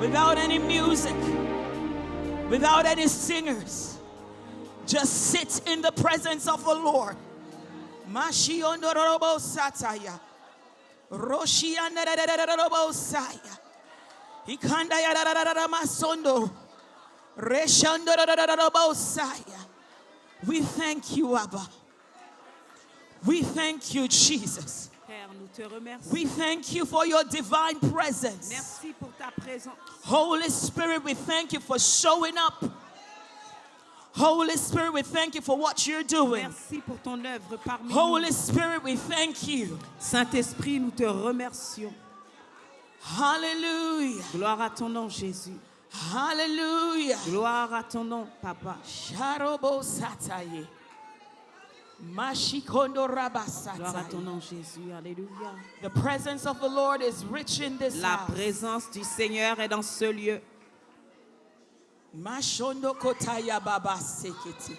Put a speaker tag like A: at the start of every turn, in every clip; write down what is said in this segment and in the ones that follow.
A: without any music, without any singers. Just sit in the presence of the Lord. Mashiondorobo sataya. Roshiandorobo saya. Ikandaya masondo. Reshandorobo saya. We thank you, Abba. We thank you, Jesus.
B: Père, nous te remercions.
A: We thank you for your divine presence.
B: Merci pour ta présence.
A: Holy Spirit, we thank you for showing up. Holy Spirit, we thank you for what you're doing.
B: Merci pour ton œuvre parmi
A: Holy
B: nous.
A: Spirit, we thank you.
B: Saint-Esprit, nous te remercions.
A: Hallelujah.
B: Gloire à ton nom, Jésus.
A: Hallelujah.
B: Gloire à ton nom, Papa.
A: Sharobo sataye. Mashikondo
B: Gloire à ton
A: rabasataye.
B: nom, Jésus. Alléluia.
A: The presence of the Lord is rich in this
B: La
A: house.
B: présence du Seigneur est dans ce lieu.
A: Mashondo kotaya baba sekete.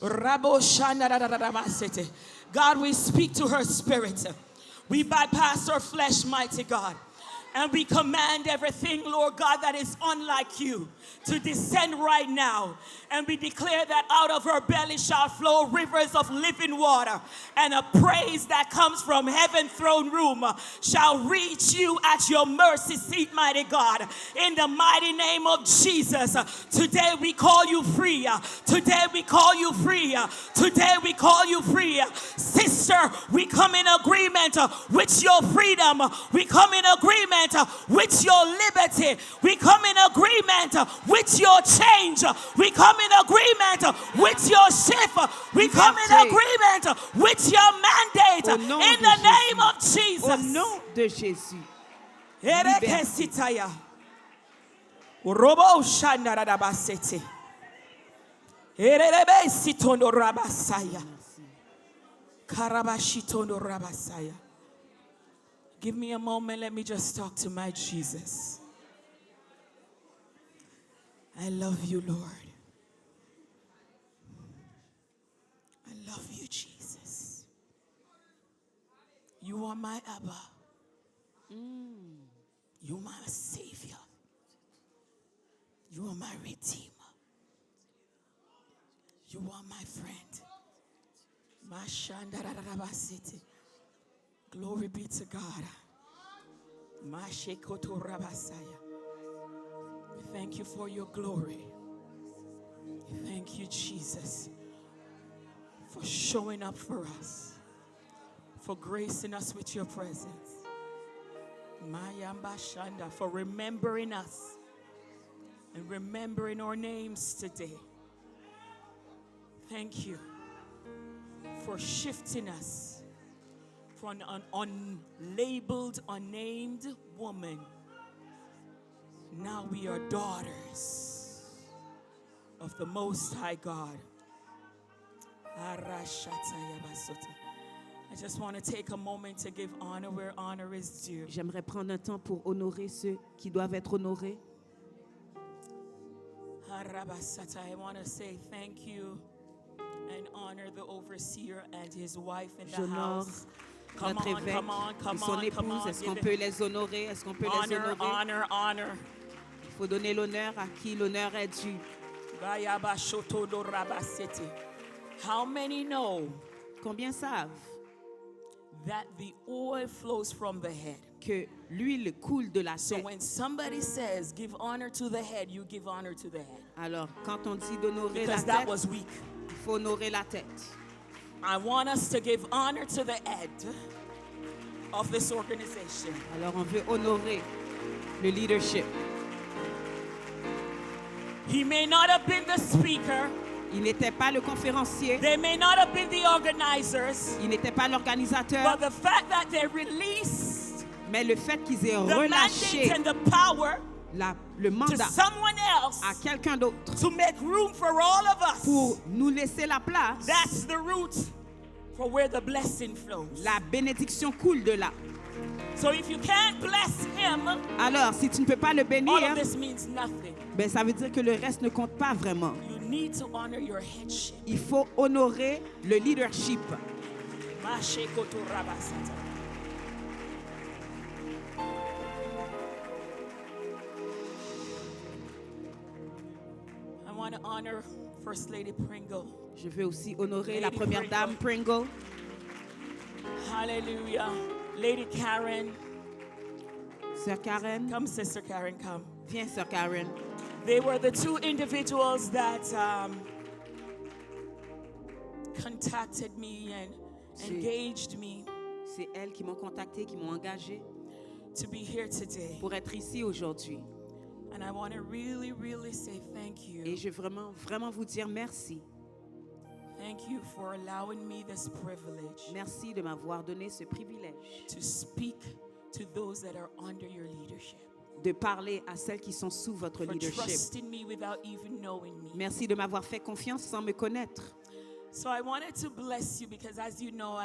A: Rabo shanda da da da da masete. God, we speak to her spirit. We bypass her flesh, mighty God. And we command everything, Lord God, that is unlike you to descend right now. And we declare that out of her belly shall flow rivers of living water. And a praise that comes from heaven throne room shall reach you at your mercy seat, mighty God. In the mighty name of Jesus. Today we call you free. Today we call you free. Today we call you free. Sister, we come in agreement with your freedom. We come in agreement with your liberty. We come in agreement with your change. We come in agreement with your shift. We come in agreement with your mandate. In the name of Jesus.
B: Au nom de Jésus.
A: Erekesitaya. Robo shandarabasete. Erebe sitondo rabasaya. Karabashitondo rabasaya. Give me a moment. Let me just talk to my Jesus. I love you, Lord. I love you, Jesus. You are my Abba. You are my Savior. You are my Redeemer. You are my friend. Mashandarabasiti. Glory be to God. Mashekoto rabasaya. We thank you for your glory. We thank you, Jesus, for showing up for us, for gracing us with your presence. Mayamba Shanda, for remembering us and remembering our names today. Thank you for shifting us from an unlabeled, unnamed woman. Now we are daughters of the Most High God. I just want to take a moment to give honor where honor is due.
B: J'aimerais prendre un temps pour honorer ceux qui doivent être honorés.
A: I want to say thank you and honor the overseer and his wife in the
B: J'honore
A: house.
B: notre évêque et son épouse. Est-ce qu'on peut les honorer? Est-ce qu'on peut les honorer?
A: Honor.
B: Il faut donner l'honneur à qui l'honneur est dû.
A: How many know
B: Combien savent
A: that the oil flows from the head?
B: que l'huile coule de la
A: So
B: tête?
A: when somebody says give honor to the head, you give honor to the head.
B: Alors, quand on dit d'honorer la
A: Because that
B: tête,
A: was weak.
B: il faut honorer la tête.
A: I want us to give honor to the head of this organization.
B: Alors, on veut honorer le leadership.
A: He may not have been the speaker.
B: Il n'était pas le conférencier.
A: They may not have been the organizers.
B: Il n'était pas l'organisateur.
A: But the fact that they released
B: Mais le fait qu'ils aient
A: the
B: relâché
A: mandate and the power
B: le
A: to
B: mandat
A: someone else
B: à quelqu'un d'autre
A: to make room for all of us,
B: pour nous laisser la place,
A: that's the root for where the blessing flows.
B: la bénédiction coule de là.
A: So if you can't bless him,
B: Alors, si tu ne peux pas le
A: all
B: bénir,
A: of this means nothing.
B: ben, ça veut dire que le reste ne compte pas vraiment.
A: You need to honor your headship.
B: Il faut honorer le leadership.
A: Mashekoto rabasata. want to honor First Lady Pringle.
B: Je veux aussi honorer la
A: Lady
B: première dame Pringle.
A: Hallelujah. Lady Karen.
B: Sœur Karen.
A: Come, Sister Karen, come.
B: Viens, Sœur Karen.
A: They were the two individuals that contacted me and engaged me
B: C'est elles qui m'ont contacté, qui m'ont engagé
A: to be here today.
B: pour être ici aujourd'hui.
A: And I want to really, really say thank
B: Et
A: you.
B: je veux vraiment vous dire merci.
A: Thank you for allowing me this privilege
B: Merci de m'avoir donné ce privilège
A: to speak to those that are under your leadership.
B: de parler à celles qui sont sous votre
A: For
B: leadership.
A: trusting me without even knowing me.
B: Merci de m'avoir fait confiance sans me connaître.
A: So I wanted to bless you because, as you know,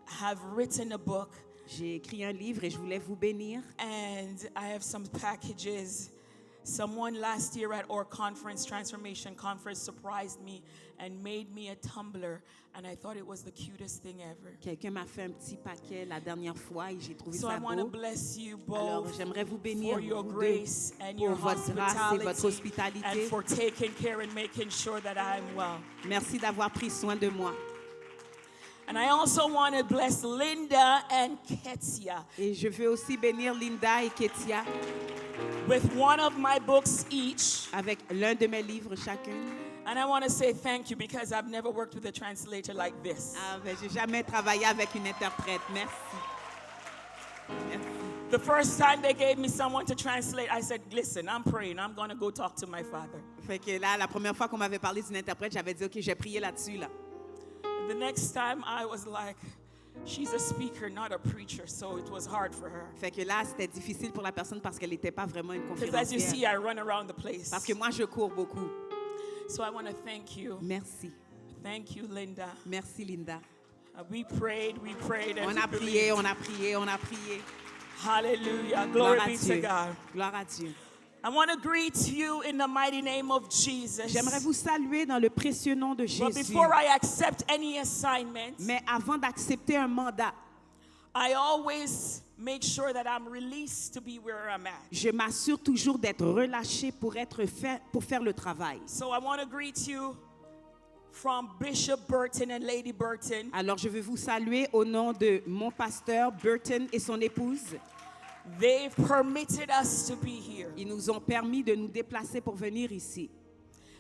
A: have written a book
B: J'ai écrit un livre et je voulais vous bénir.
A: and I have some packages. Someone last year at our conference, Transformation Conference, surprised me and made me a tumbler, and I thought it was the cutest thing ever.
B: Quelqu'un m'a fait un petit paquet la dernière fois et j'ai trouvé
A: So I
B: ça
A: want to
B: beau.
A: bless you
B: Alors
A: both
B: j'aimerais vous bénir
A: for your
B: vous deux
A: grace and
B: pour
A: your
B: votre grâce et votre
A: hospitality and
B: hospitalité.
A: for taking care and making sure that I'm well.
B: Merci d'avoir pris soin de moi.
A: And I also want to bless Linda and Ketsia
B: Et je veux aussi bénir Linda et Ketia
A: with one of my books each.
B: avec l'un de mes livres chacune.
A: And I want to say thank you because I've never worked with a translator like this.
B: Ah, ben, j'ai jamais travaillé avec une interprète. Merci. Merci.
A: The first time they gave me someone to translate, I said, listen, I'm praying. I'm going to go talk to my father.
B: Fait que là, la première fois qu'on m'avait parlé d'une interprète, j'avais dit, OK, j'ai prié là-dessus, là.
A: The next time I was like, she's a speaker, not a preacher, so it was hard for her.
B: Fait que là, c'était difficile pour la personne parce qu'elle n'était pas vraiment une
A: Because as you see,
B: conférencière.
A: I run around the place.
B: Parce que moi, je cours beaucoup.
A: So I want to thank you.
B: Merci.
A: Thank you, Linda.
B: Merci, Linda.
A: We prayed, and
B: On
A: we
B: a prié,
A: believed.
B: on a prié, on a prié.
A: Hallelujah.
B: Gloire
A: Glory
B: à
A: be to
B: Dieu.
A: God.
B: Gloire à Dieu.
A: I want to greet you in the mighty name of Jesus.
B: J'aimerais vous saluer dans le précieux nom de
A: But
B: Jésus.
A: before I accept any assignment,
B: Mais avant d'accepter un mandat,
A: I always make sure that I'm released to be where I'm at.
B: je m'assure toujours d'être relâché pour faire le travail.
A: So I want to greet you from Bishop Burton and Lady Burton.
B: Alors je veux vous saluer au nom de mon pasteur Burton et son épouse.
A: They've permitted us to be here.
B: Ils nous ont permis de nous déplacer pour venir ici.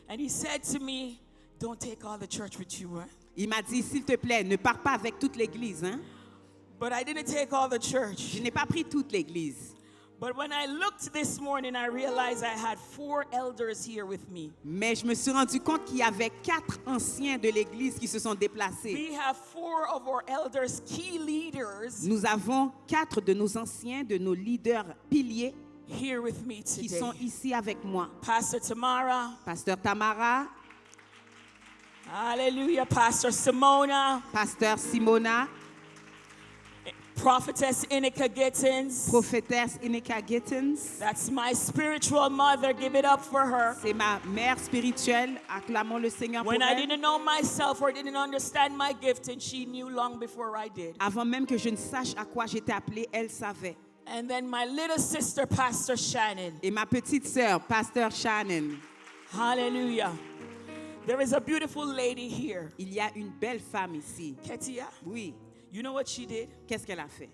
A: And he said to me, don't take all the church with you. Huh?
B: Il m'a dit, s'il te plaît, ne pars pas avec toute l'église. Hein?
A: But I didn't take all the church.
B: Je n'ai pas pris toute l'église.
A: But when I looked this morning, I realized I had 4 elders here with me.
B: Mais je me suis rendu compte qu'il y avait 4 anciens de l'église qui se sont déplacés.
A: We have 4 of our elders, key leaders,
B: Nous avons 4 de nos anciens, de nos leaders piliers
A: here with me
B: qui
A: today.
B: sont ici avec moi.
A: Pastor Tamara,
B: Pasteur Tamara,
A: hallelujah, Pastor Simona,
B: Pasteur Simona,
A: Prophetess Inika Gittins.
B: prophétesse Ineka Gittins.
A: That's my spiritual mother. Give it up for her.
B: C'est ma mère spirituelle. Acclamons le Seigneur pour
A: When I
B: elle.
A: didn't know myself or didn't understand my gift, and she knew long before I did.
B: Avant même que je ne sache à quoi j'étais appelée, elle savait.
A: And then my little sister, Pastor Shannon.
B: Et ma petite sœur, Pasteur Shannon.
A: Hallelujah. There is a beautiful lady here.
B: Il y a une belle femme ici.
A: Ketia,
B: Oui.
A: you know what she did?
B: Qu'est-ce qu'elle a fait?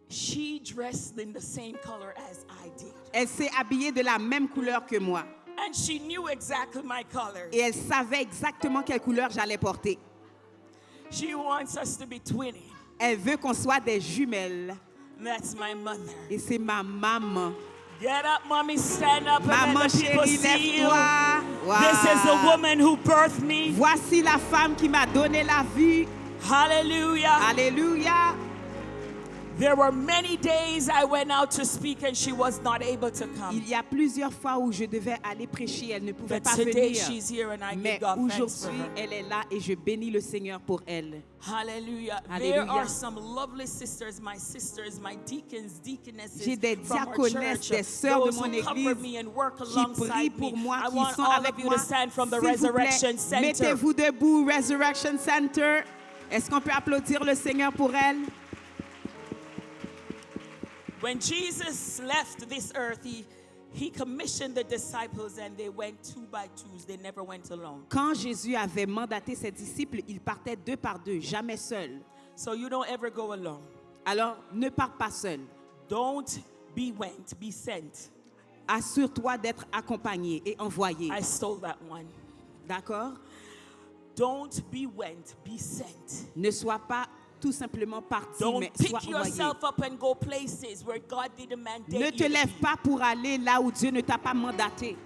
A: She dressed in the same color as I did.
B: Elle s'est habillée de la même couleur que moi.
A: And she knew exactly my color.
B: Et elle savait exactement quelle couleur j'allais porter.
A: She wants us to be twinning.
B: Elle veut qu'on soit des jumelles.
A: That's my mother.
B: Et c'est ma maman.
A: Get up, mommy, stand up, and
B: Maman
A: let the people
B: chérie,
A: see you.
B: lève-toi.
A: This is the
B: Wow.
A: woman who birthed me.
B: Voici la femme qui m'a donné la vie.
A: Hallelujah.
B: Alléluia.
A: There were many days I went out to speak and she was not able to come.
B: Il y a plusieurs fois où je devais aller prêcher, elle ne pouvait
A: But
B: pas
A: today
B: venir.
A: she's here and I
B: Mais
A: give God thanks for
B: aujourd'hui,
A: her.
B: elle est là et je bénis le Seigneur pour elle.
A: Hallelujah. There
B: Hallelujah.
A: are some lovely sisters, my deacons, deaconesses
B: J'ai des
A: from our
B: diaconesses,
A: church.
B: des sœurs de
A: Those
B: mon
A: who cover
B: église
A: me and work
B: qui
A: alongside
B: prient
A: me.
B: pour moi,
A: I
B: qui
A: want
B: sont
A: all
B: avec
A: of you
B: moi.
A: to stand from the
B: S'il vous plaît,
A: Resurrection Center.
B: mettez-vous debout, Resurrection Center. Est-ce qu'on peut applaudir le Seigneur pour elle?
A: When Jesus left this earth, He commissioned the disciples and they went 2 by 2s. They never went alone.
B: Quand Jésus avait mandaté ses disciples, ils partaient 2 par 2, jamais seuls.
A: So you don't ever go alone.
B: Alors, ne pars pas seul.
A: Don't be went, be sent.
B: Assure-toi d'être accompagné et envoyé.
A: I stole that one.
B: D'accord?
A: Don't be went, be sent.
B: Ne sois pas tout simplement parti,
A: Don't
B: mais sois
A: pick
B: envoyé.
A: yourself up and go places where God didn't mandate
B: Ne
A: you
B: te
A: to
B: lève
A: be.
B: pas pour aller là où Dieu ne t'a pas mandaté.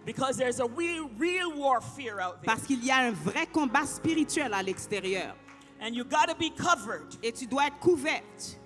A: Because there's a real warfare out there.
B: Parce qu'il y a un vrai combat spirituel à l'extérieur.
A: And you got to be covered.
B: Et tu dois être couverte.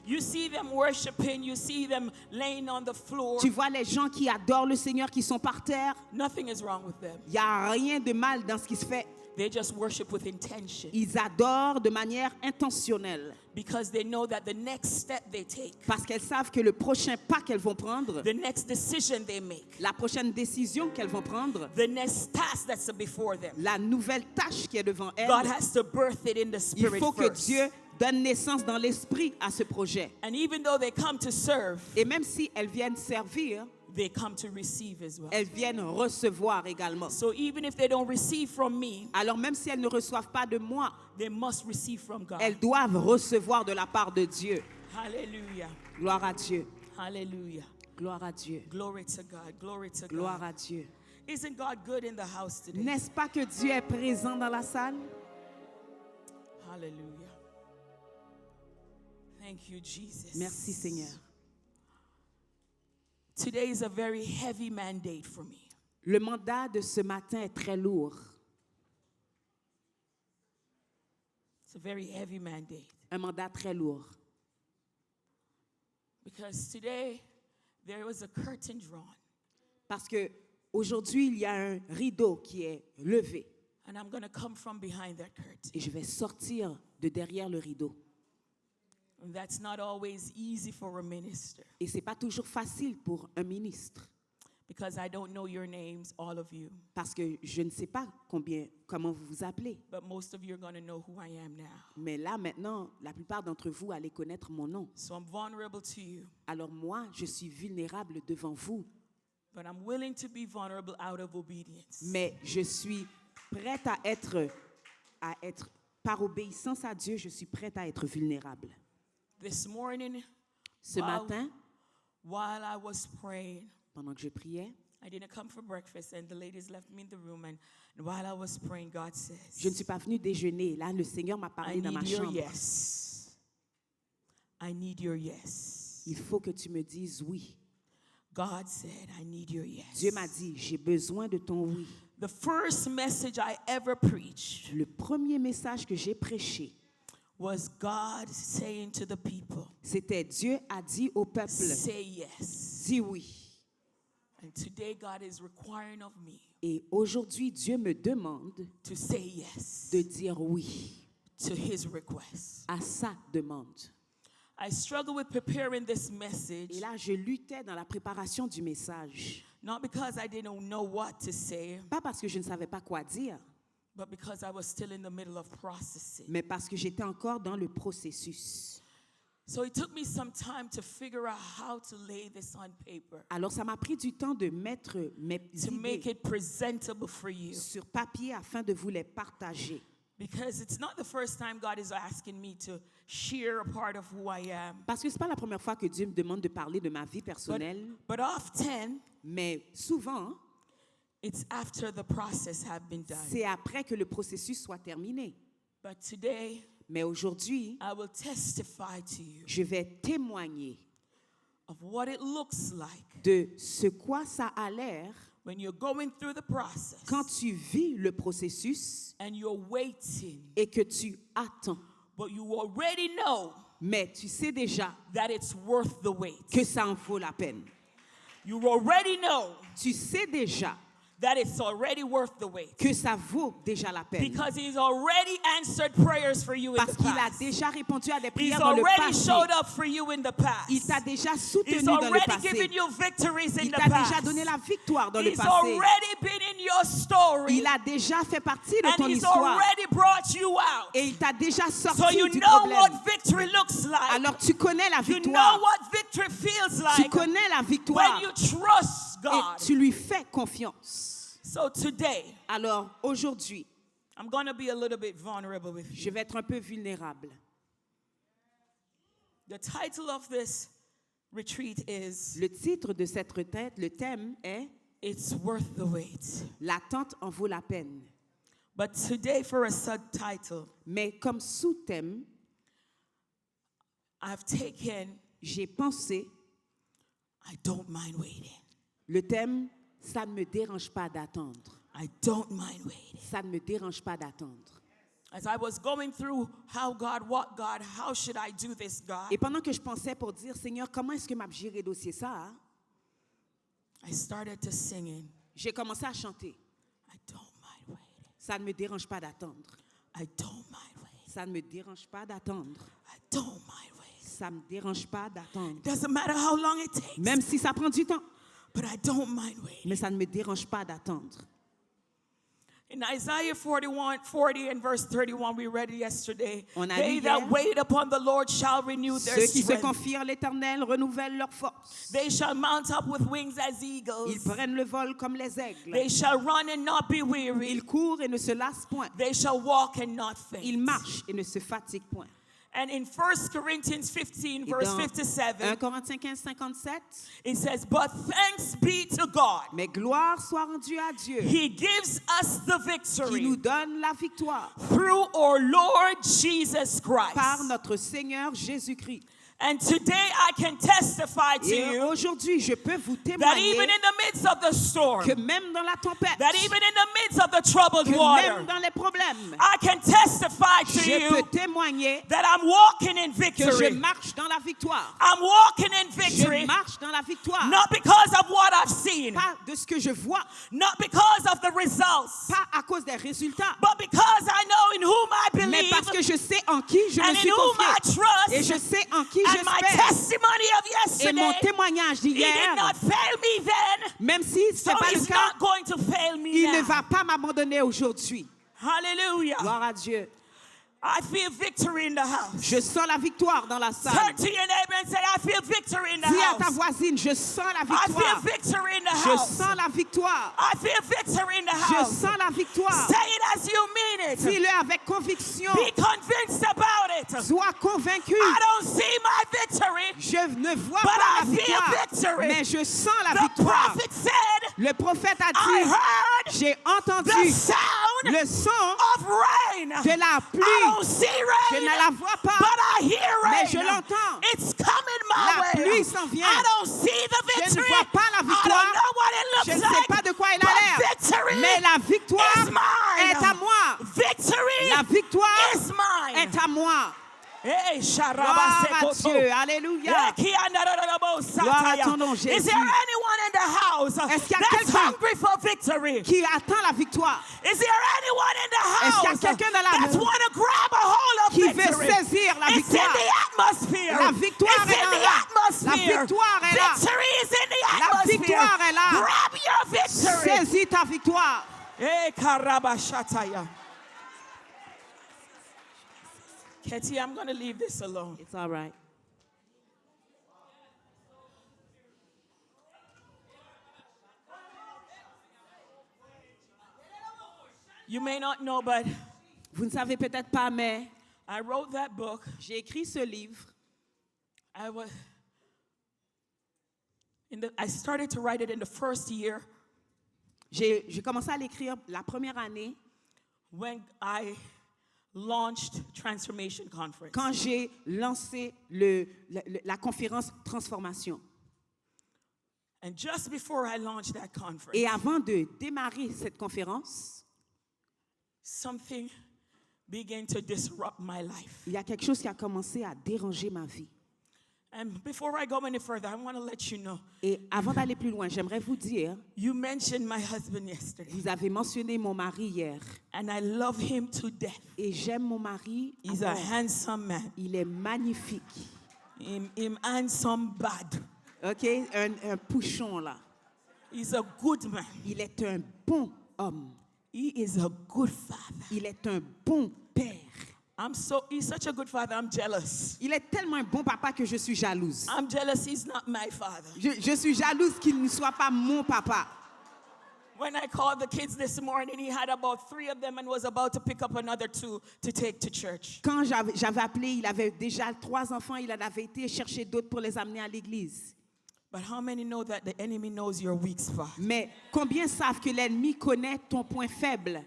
A: You see them worshiping, you see them laying on the floor.
B: Tu vois les gens qui adorent le Seigneur, qui sont par terre.
A: Nothing is wrong with them.
B: Il n'y a rien de mal dans ce qui se fait.
A: They just worship with intention.
B: Ils adorent de manière intentionnelle.
A: Because they know that the next step they take,
B: Parce qu'elles savent que le prochain pas qu'elles vont prendre,
A: the next decision they make,
B: la prochaine décision qu'elles vont prendre,
A: the next task that's before them,
B: la nouvelle tâche qui est devant elles,
A: God has to birth it in the
B: il
A: spirit
B: faut que
A: first.
B: Dieu donne naissance dans l'esprit à ce projet.
A: And even though they come to serve,
B: Et même si elles viennent servir,
A: they come to receive as well.
B: elles viennent recevoir également.
A: So even if they don't receive from me,
B: Alors même si elles ne reçoivent pas de moi,
A: they must receive from God.
B: elles doivent recevoir de la part de Dieu.
A: Hallelujah.
B: Gloire à Dieu.
A: Hallelujah.
B: Gloire à Dieu.
A: Glory to God. Glory to
B: Gloire
A: God.
B: à Dieu.
A: Isn't God good in the house today?
B: N'est-ce pas que Dieu est présent dans la salle?
A: Hallelujah. Thank you, Jesus.
B: Merci Seigneur.
A: Today is a very heavy mandate for me.
B: Le mandat de ce matin est très lourd.
A: It's a very heavy mandate.
B: Un mandat très lourd.
A: Because today there was a curtain drawn.
B: Parce que aujourd'hui, il y a un rideau qui est levé.
A: And I'm going to come from behind that curtain.
B: Et je vais sortir de derrière le rideau.
A: And that's not always easy for a minister.
B: Et ce n'est pas toujours facile pour un ministre.
A: Because I don't know your names, all of you.
B: Parce que je ne sais pas comment vous vous appelez.
A: But most of you are going to know who I am now.
B: Mais là, maintenant, la plupart d'entre vous allez connaître mon nom.
A: So I'm vulnerable to you.
B: Alors moi, je suis vulnérable devant vous.
A: But I'm willing to be vulnerable out of obedience.
B: Mais je suis prête à être, par obéissance à Dieu, je suis prête à être vulnérable.
A: This morning,
B: Ce matin,
A: while I was praying,
B: pendant que je priais,
A: I didn't come for breakfast and the ladies left me in the room, and while I was praying, God says,
B: je ne suis pas venue déjeuner. Là, le Seigneur m'a
A: I
B: parlé dans ma
A: need your
B: chambre.
A: yes. I need your yes.
B: Il faut que tu me dises oui.
A: God said, I need your yes.
B: Dieu m'a dit, j'ai besoin de ton oui.
A: The first message I ever preached
B: Le premier message que j'ai prêché,
A: was God saying to the people,
B: c'était Dieu a dit au peuple,
A: say yes.
B: dis oui.
A: And today God is requiring of me
B: Et aujourd'hui, Dieu me demande
A: to say yes
B: de dire oui
A: to his request.
B: à sa demande.
A: I struggle with preparing this message,
B: Et là, je luttais dans la préparation du message.
A: not because I didn't know what to say,
B: Pas parce que je ne savais pas quoi dire,
A: but because I was still in the middle of processing.
B: mais parce que j'étais encore dans le processus.
A: So it took me some time to figure out how to lay this on paper,
B: Alors, ça m'a pris du temps de mettre mes
A: to make
B: idées
A: it presentable for you.
B: sur papier afin de vous les partager.
A: Because it's not the first time God is asking me to share a part of who I am.
B: Parce que ce n'est pas la première fois que Dieu me demande de parler de ma vie personnelle,
A: But often,
B: mais souvent,
A: it's after the process have been done.
B: c'est après que le processus soit terminé.
A: But today,
B: Mais aujourd'hui,
A: I will testify to you
B: je vais témoigner
A: of what it looks like
B: de ce quoi ça a l'air
A: when you're going through the process
B: quand tu vis le processus
A: and you're waiting,
B: et que tu attends.
A: but you already know
B: Mais tu sais déjà
A: that it's worth the wait.
B: que ça en vaut la peine.
A: You already know
B: Tu sais déjà
A: that it's already worth the wait.
B: que ça vaut déjà la peine.
A: Because he's already answered prayers for you in
B: Parce
A: the
B: qu'il a
A: past.
B: déjà répondu à des
A: He's
B: prières dans le
A: already
B: passé.
A: showed up for you in the past.
B: Il t'a déjà soutenu
A: He's
B: dans le
A: already
B: passé.
A: given you victories in
B: Il
A: the
B: t'a déjà
A: past.
B: donné la victoire dans le
A: He's
B: passé.
A: already been in your story.
B: Il a déjà fait partie de
A: And
B: ton
A: he's
B: histoire.
A: already brought you out.
B: Et il t'a déjà
A: So
B: sorti
A: you
B: du
A: know
B: problème.
A: what victory looks like.
B: Alors tu connais la
A: You know
B: victoire.
A: what victory feels
B: Tu
A: like
B: connais la victoire.
A: when you trust
B: Et
A: God.
B: tu lui fais confiance.
A: So today,
B: Alors aujourd'hui,
A: I'm going to be a little bit vulnerable with
B: je
A: you.
B: vais être un peu vulnérable.
A: The title of this retreat is
B: Le titre de cette retraite, le thème est
A: It's Worth the Wait.
B: L'attente en vaut la peine.
A: But today, for a subtitle,
B: Mais comme sous-thème,
A: I've taken
B: j'ai pensé
A: I don't mind waiting.
B: le thème ça ne me dérange pas d'attendre.
A: I don't mind waiting.
B: Ça ne me dérange pas d'attendre.
A: As I was going through how God, what God, how should I do this, God?
B: Et pendant que je pensais pour dire Seigneur, comment est-ce que m'a géré dossier ça, hein?
A: I started to singing.
B: J'ai commencé à chanter.
A: I don't mind waiting.
B: Ça ne me dérange pas d'attendre.
A: I don't mind waiting.
B: Ça ne me dérange pas d'attendre.
A: I don't mind waiting.
B: Ça ne me dérange pas d'attendre.
A: Doesn't matter how long it takes,
B: Même si ça prend du temps,
A: but I don't mind waiting.
B: mais ça ne me dérange pas d'attendre.
A: In Isaiah 40 and verse 31, we read it yesterday.
B: On a
A: They
B: lu
A: that
B: hier.
A: wait upon the Lord shall renew their
B: Ceux qui se
A: strength.
B: confient en l'Éternel renouvellent leur force.
A: They shall mount up with wings as
B: Ils
A: eagles.
B: prennent le vol comme les aigles.
A: They shall run and not be weary.
B: Ils courent et ne se lassent point.
A: They shall walk and not
B: Ils
A: faint.
B: marchent et ne se fatiguent point.
A: And in 1 Corinthians 15,
B: Et
A: verse
B: dans
A: 57,
B: 1 Corinthiens 15, 57,
A: it says, But thanks be to God.
B: mais gloire soit rendue à Dieu
A: He gives us the
B: qui nous
A: victory
B: donne la victoire
A: through our Lord Jesus
B: par
A: Christ.
B: notre Seigneur Jésus-Christ.
A: And today I can testify to
B: Et
A: you
B: aujourd'hui, je peux vous
A: that
B: témoigner
A: even in the midst of the storm,
B: que même dans la tempête,
A: that even in the midst of the troubled
B: que
A: water,
B: même dans les problèmes,
A: I can testify to
B: je peux
A: you
B: témoigner
A: that I'm walking in
B: que je
A: victory.
B: marche dans la victoire.
A: I'm walking in
B: Je
A: victory,
B: marche dans la victoire.
A: not because of what I've seen,
B: Pas de ce que je vois,
A: not because of the results,
B: pas à cause des résultats,
A: but because I know in whom I
B: mais parce
A: believe
B: que je sais en qui je
A: and
B: me
A: in
B: suis
A: whom I
B: confié. Et je
A: trust.
B: sais en qui
A: And my
B: j'espère.
A: testimony of
B: Et mon
A: yesterday,
B: témoignage
A: he did
B: d'hier,
A: not fail me then,
B: même si ce
A: so
B: n'est pas le
A: he's
B: cas,
A: not going to fail me
B: il ne
A: now.
B: va pas m'abandonner aujourd'hui.
A: Hallelujah.
B: Gloire à Dieu.
A: I feel victory in the house.
B: Je sens la victoire dans la
A: Turn
B: salle.
A: to your neighbor and say, I feel victory in the
B: Dis à ta
A: house.
B: voisine, je sens la
A: I feel
B: victoire.
A: victory in the
B: Je
A: house.
B: sens la victoire.
A: I feel victory in the
B: Je
A: house.
B: sens la victoire.
A: Say it as you mean it.
B: Dis-le avec conviction.
A: Be convinced about it.
B: Sois convaincu.
A: I don't see my victory,
B: Je ne vois
A: but
B: pas
A: I
B: la
A: feel
B: victoire,
A: victory.
B: mais je sens la
A: The
B: victoire.
A: prophet said,
B: Le prophète a
A: I
B: dit,
A: heard
B: j'ai
A: the
B: entendu
A: sound
B: le son
A: of rain.
B: de la
A: I
B: pluie.
A: don't see
B: Je
A: rain,
B: ne la vois pas,
A: but I hear
B: mais
A: rain.
B: je l'entends.
A: It's coming my
B: La
A: way.
B: pluie s'en vient.
A: I don't see the
B: Je ne
A: victory.
B: vois pas la
A: I
B: victoire.
A: don't know what it
B: Je
A: looks
B: ne sais
A: like.
B: pas de quoi il a
A: but
B: l'air,
A: victory
B: mais la victoire
A: is mine.
B: est à moi.
A: Victory
B: La victoire
A: is mine.
B: est à moi.
A: Hey,
B: Gloire à
A: Sharabasekoto.
B: Dieu. Alléluia. Gloire à ton nom,
A: Is
B: Jésus.
A: there anyone in the house
B: Est-ce qu'il y a
A: that's
B: quelqu'un
A: hungry for victory?
B: Qui attend la victoire,
A: Is there anyone in the
B: Est-ce qu'il y a
A: house
B: quelqu'un dans la
A: that
B: maison
A: want to grab a hold of
B: qui
A: victory?
B: veut saisir la
A: It's in
B: victoire?
A: the atmosphere.
B: La victoire
A: It's
B: est
A: in
B: là.
A: the
B: La
A: atmosphere.
B: victoire est là.
A: Victory is in the
B: La
A: atmosphere.
B: victoire est là.
A: Grab your victory.
B: Saisis ta victoire.
A: Hey, Karabashataya. Ketty, I'm going to leave this alone.
B: It's all right.
A: You may not know, but
B: Vous ne savez peut-être pas, mais
A: I wrote that book.
B: j'ai écrit ce livre.
A: I started to write it in the first year
B: J'ai commencé à l'écrire la première année
A: when I launched Transformation Conference.
B: quand j'ai lancé la conférence Transformation.
A: And just before I launched that conference,
B: Et avant de démarrer cette conférence,
A: something began to disrupt my life.
B: il y a quelque chose qui a commencé à déranger ma vie.
A: And before I go any further, I want to let you know,
B: Et avant d'aller plus loin, j'aimerais vous dire,
A: you mentioned my husband yesterday,
B: vous avez mentionné mon mari hier.
A: and I love him to death.
B: Et j'aime mon mari.
A: He's a handsome man.
B: Il est magnifique.
A: Him handsome bad.
B: OK? Un pouchon là.
A: He's a good man.
B: Il est un bon homme.
A: He is a good father.
B: Il est un bon père.
A: He's such a good father, I'm jealous.
B: Il est tellement un bon papa que je suis jalouse.
A: I'm jealous he's not my father.
B: Je suis jalouse qu'il ne soit pas mon papa.
A: When I called the kids this morning, he had about 3 of them and was about to pick up another 2 to take to church.
B: Quand j'avais appelé, il avait déjà 3 enfants. Il en avait été chercher d'autres pour les amener à l'église.
A: But how many know that the enemy knows your weak spot?
B: Mais combien savent que l'ennemi connaît ton point faible?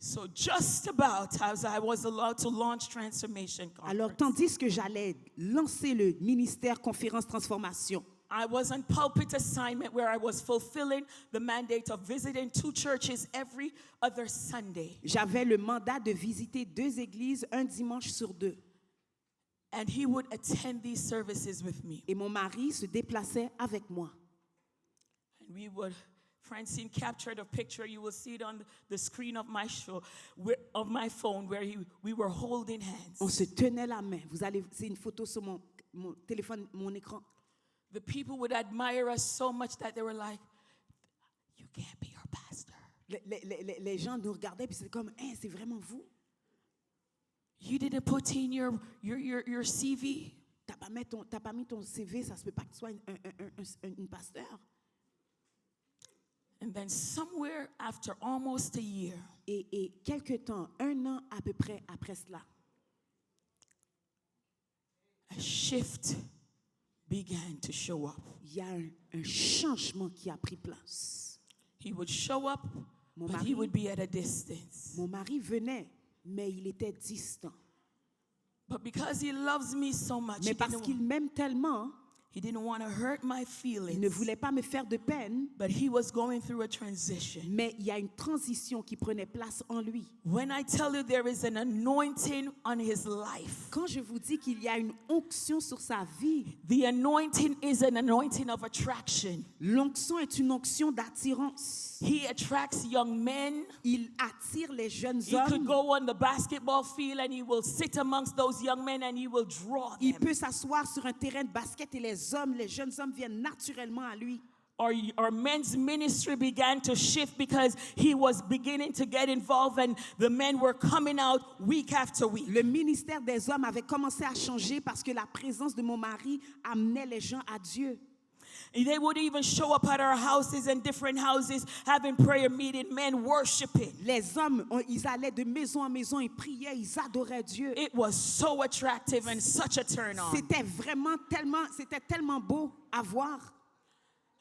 A: So just about as I was allowed to launch Transformation
B: Alors,
A: Conference,
B: tandis que j'allais lancer le ministère Conférence Transformation,
A: I was on pulpit assignment where I was fulfilling the mandate of visiting 2 churches every other Sunday.
B: j'avais le mandat de visiter 2 églises un dimanche sur 2.
A: And he would attend these services with me.
B: Et mon mari se déplaçait avec moi.
A: And Francine captured a picture. You will see it on the screen of my of my phone where we were holding hands.
B: On se tenait la main. C'est une photo sur mon téléphone, mon écran.
A: The people would admire us so much that they were like, you can't be our pastor.
B: Les gens nous regardaient puis c'était comme, c'est vraiment vous?
A: You didn't put in your CV.
B: T'as pas mis ton CV, ça se peut pas que tu sois une pasteur.
A: And then somewhere after almost a year,
B: Et quelque temps, 1 an à peu près après cela,
A: a shift began to show up.
B: il y a un changement qui a pris place.
A: He would show up,
B: Mon
A: but
B: mari-
A: he would be at a distance.
B: Mon mari venait, mais il était distant.
A: But because he loves me so much,
B: Mais parce qu'il m'aime tellement,
A: he didn't want to hurt my
B: il ne
A: feelings.
B: voulait pas me faire de peine,
A: But he was going through a transition.
B: mais il y a une transition qui prenait place en lui.
A: When I tell you there is an anointing on his life,
B: Quand je vous dis qu'il y a une onction sur sa vie,
A: the anointing is an anointing of attraction.
B: l'onction est une onction d'attirance.
A: He attracts young men.
B: Il attire les jeunes
A: He could
B: hommes.
A: go on the basketball field and he will sit amongst those young men and he will draw
B: Il
A: them.
B: peut s'asseoir sur un terrain de basket et les jeunes hommes viennent naturellement à lui.
A: Our men's ministry began to shift because he was beginning to get involved and the men were coming out week after week.
B: Le ministère des hommes avait commencé à changer parce que la présence de mon mari amenait les gens à Dieu.
A: They would even show up at our houses and different houses having prayer meeting, men worshiping.
B: Les hommes, ils allaient de maison en maison, ils priaient, ils adoraient Dieu.
A: It was so attractive and such a turn on.
B: C'était tellement beau à voir.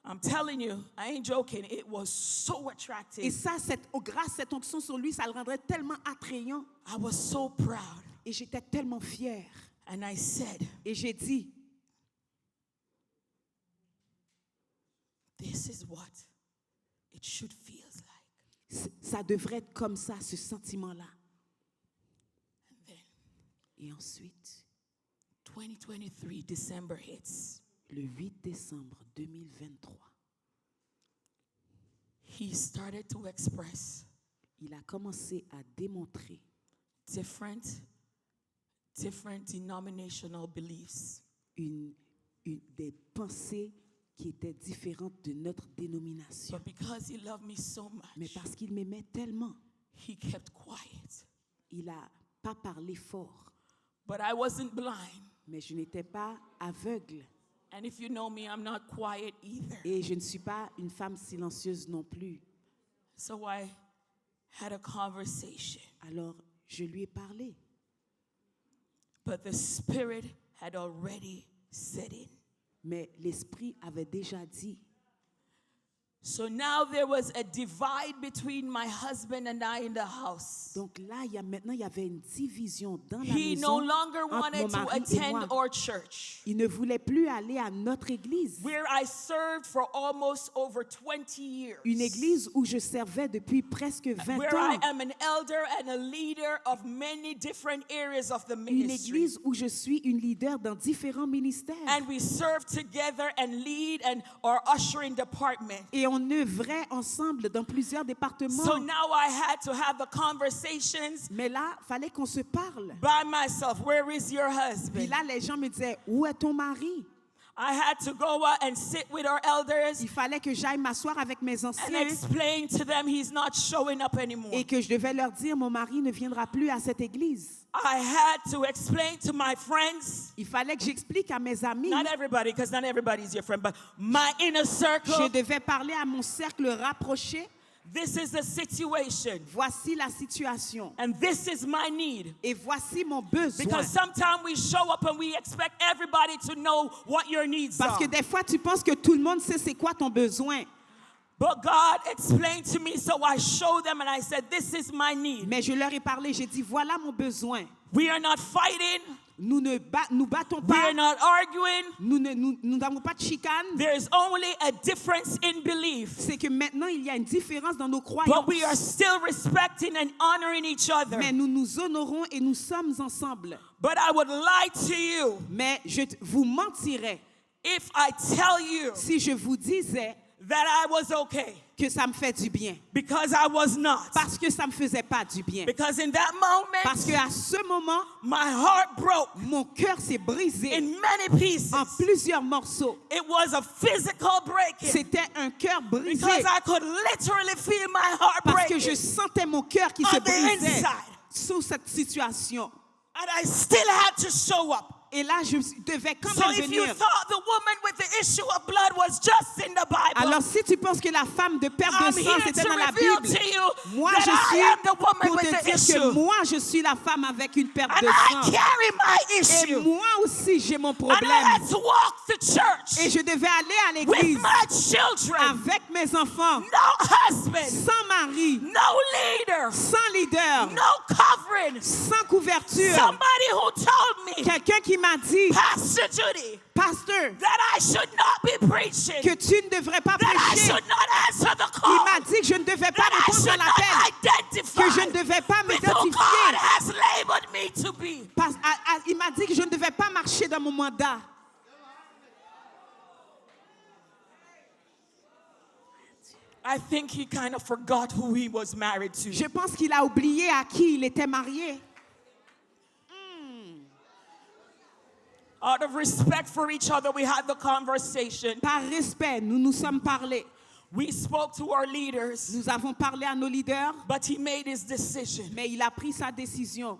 A: I'm telling you, I ain't joking. It was so
B: Et
A: attractive.
B: ça, grâce à cette onction sur lui, ça le rendrait tellement attrayant.
A: I was so proud.
B: Et j'étais tellement fière.
A: And I said,
B: Et j'ai dit,
A: this is what it should feel like.
B: ça devrait être comme ça, ce sentiment-là.
A: And then
B: Et ensuite,
A: 2023 December hits.
B: le 8 décembre 2023,
A: He started to express
B: il a commencé à démontrer
A: different denominational beliefs.
B: des pensées qui étaient différentes de notre dénomination.
A: But because he loved me so
B: Mais
A: much,
B: parce qu'il m'aimait tellement,
A: he kept quiet.
B: il n'a pas parlé fort.
A: But I wasn't blind.
B: Mais je n'étais pas aveugle.
A: And if you know me, I'm not quiet either.
B: Et je ne suis pas une femme silencieuse non plus.
A: So I had a conversation.
B: Alors, je lui ai parlé.
A: But the Spirit had already set in.
B: Mais l'Esprit avait déjà dit,
A: So now there was a divide between my husband and I in the house.
B: Donc là, maintenant, il y avait une division dans la
A: He
B: maison
A: no longer
B: entre mon
A: wanted to
B: mari et
A: attend
B: moi.
A: our church,
B: Il ne voulait plus aller à notre église.
A: where I served for almost over 20 years.
B: Une église où je servais depuis presque 20
A: Where I
B: ans.
A: am an elder and a leader of many different areas of the
B: Une
A: ministry.
B: église où je suis une leader dans différents ministères.
A: And we serve together and lead and our ushering department.
B: Et on œuvrait ensemble dans plusieurs
A: So
B: départements.
A: now I had to have the conversations
B: Mais là, fallait qu'on se parle.
A: by myself. Where is your
B: Puis
A: husband?
B: là, les gens me disaient, où est ton mari?
A: I had to go out and sit with our elders
B: Il fallait que j'aille m'asseoir avec mes
A: and
B: anciens
A: explain to them he's not showing up anymore.
B: et que je devais leur dire, mon mari ne viendra plus à cette église.
A: I had to explain to my friends,
B: Il fallait que j'explique à mes amis.
A: not everybody, because not everybody is your friend, but my inner circle.
B: Je devais parler à mon cercle rapproché.
A: This is the situation,
B: Voici la situation.
A: and this is my need.
B: Et voici mon besoin.
A: Because sometimes we show up and we expect everybody to know what your needs
B: Parce
A: are.
B: que des fois, tu penses que tout le monde sait c'est quoi ton besoin.
A: But God explained to me, so I showed them and I said, this is my need.
B: Mais je leur ai parlé, j'ai dit, voilà mon besoin.
A: We are not fighting.
B: Nous ne nous battons
A: We
B: pas.
A: are not arguing.
B: Nous n'avons pas de chicane.
A: There is only a difference in belief.
B: C'est que maintenant, il y a une différence dans nos croyances.
A: But we are still respecting and honoring each other.
B: Mais nous nous honorons et nous sommes ensemble.
A: But I would lie to you
B: Mais je vous mentirais
A: if I tell you
B: si je vous disais
A: that I was okay.
B: que ça me fait du bien.
A: Because I was not.
B: Parce que ça me faisait pas du bien.
A: Because in that moment,
B: Parce qu'à ce moment,
A: my heart broke
B: mon cœur s'est brisé
A: in many pieces.
B: en plusieurs morceaux.
A: It was a physical breaking.
B: C'était un cœur brisé.
A: Because I could literally feel my heart
B: Parce que je
A: breaking.
B: sentais mon cœur qui
A: On
B: se
A: the
B: brisait
A: inside.
B: sous cette situation.
A: And I still had to show up.
B: Et là, je devais quand
A: So
B: même
A: if you
B: venir.
A: thought the woman with the issue of blood was just in the Bible,
B: Alors, si tu penses que la femme de perte
A: I'm
B: de sang,
A: here
B: c'était
A: to
B: dans la
A: reveal
B: Bible,
A: to you
B: moi,
A: that
B: je
A: I
B: suis
A: am the woman
B: pour
A: with
B: te
A: the
B: dire que
A: issue.
B: moi, je suis la femme avec une perte
A: And
B: de
A: I
B: sang.
A: carry my
B: Et
A: issue.
B: moi aussi, j'ai mon
A: And I
B: problème.
A: had to walk the church
B: Et je devais aller à
A: with
B: l'église
A: my children.
B: avec mes enfants,
A: No husband,
B: sans mari,
A: no leader,
B: sans leader,
A: no covering.
B: sans couverture.
A: Somebody who told me,
B: Quelqu'un qui m'a dit,
A: Pastor Judy,
B: pasteur,
A: that I should not be preaching,
B: que tu ne devrais pas
A: that I
B: prêcher.
A: should not answer the
B: Il
A: call,
B: m'a dit que je ne devais pas
A: that I
B: répondre à
A: should not
B: l'appel,
A: identify
B: que je ne devais pas
A: with who God
B: m'identifier.
A: has labeled me to be.
B: Il m'a dit que je ne devais pas marcher dans mon mandat.
A: I think he kind of forgot who he was married to.
B: Je pense qu'il a oublié à qui il était marié.
A: Out of respect for each other, we had the conversation.
B: Par respect, nous nous sommes parlé.
A: We spoke to our leaders,
B: Nous avons parlé à nos leaders,
A: but he made his decision.
B: mais il a pris sa décision.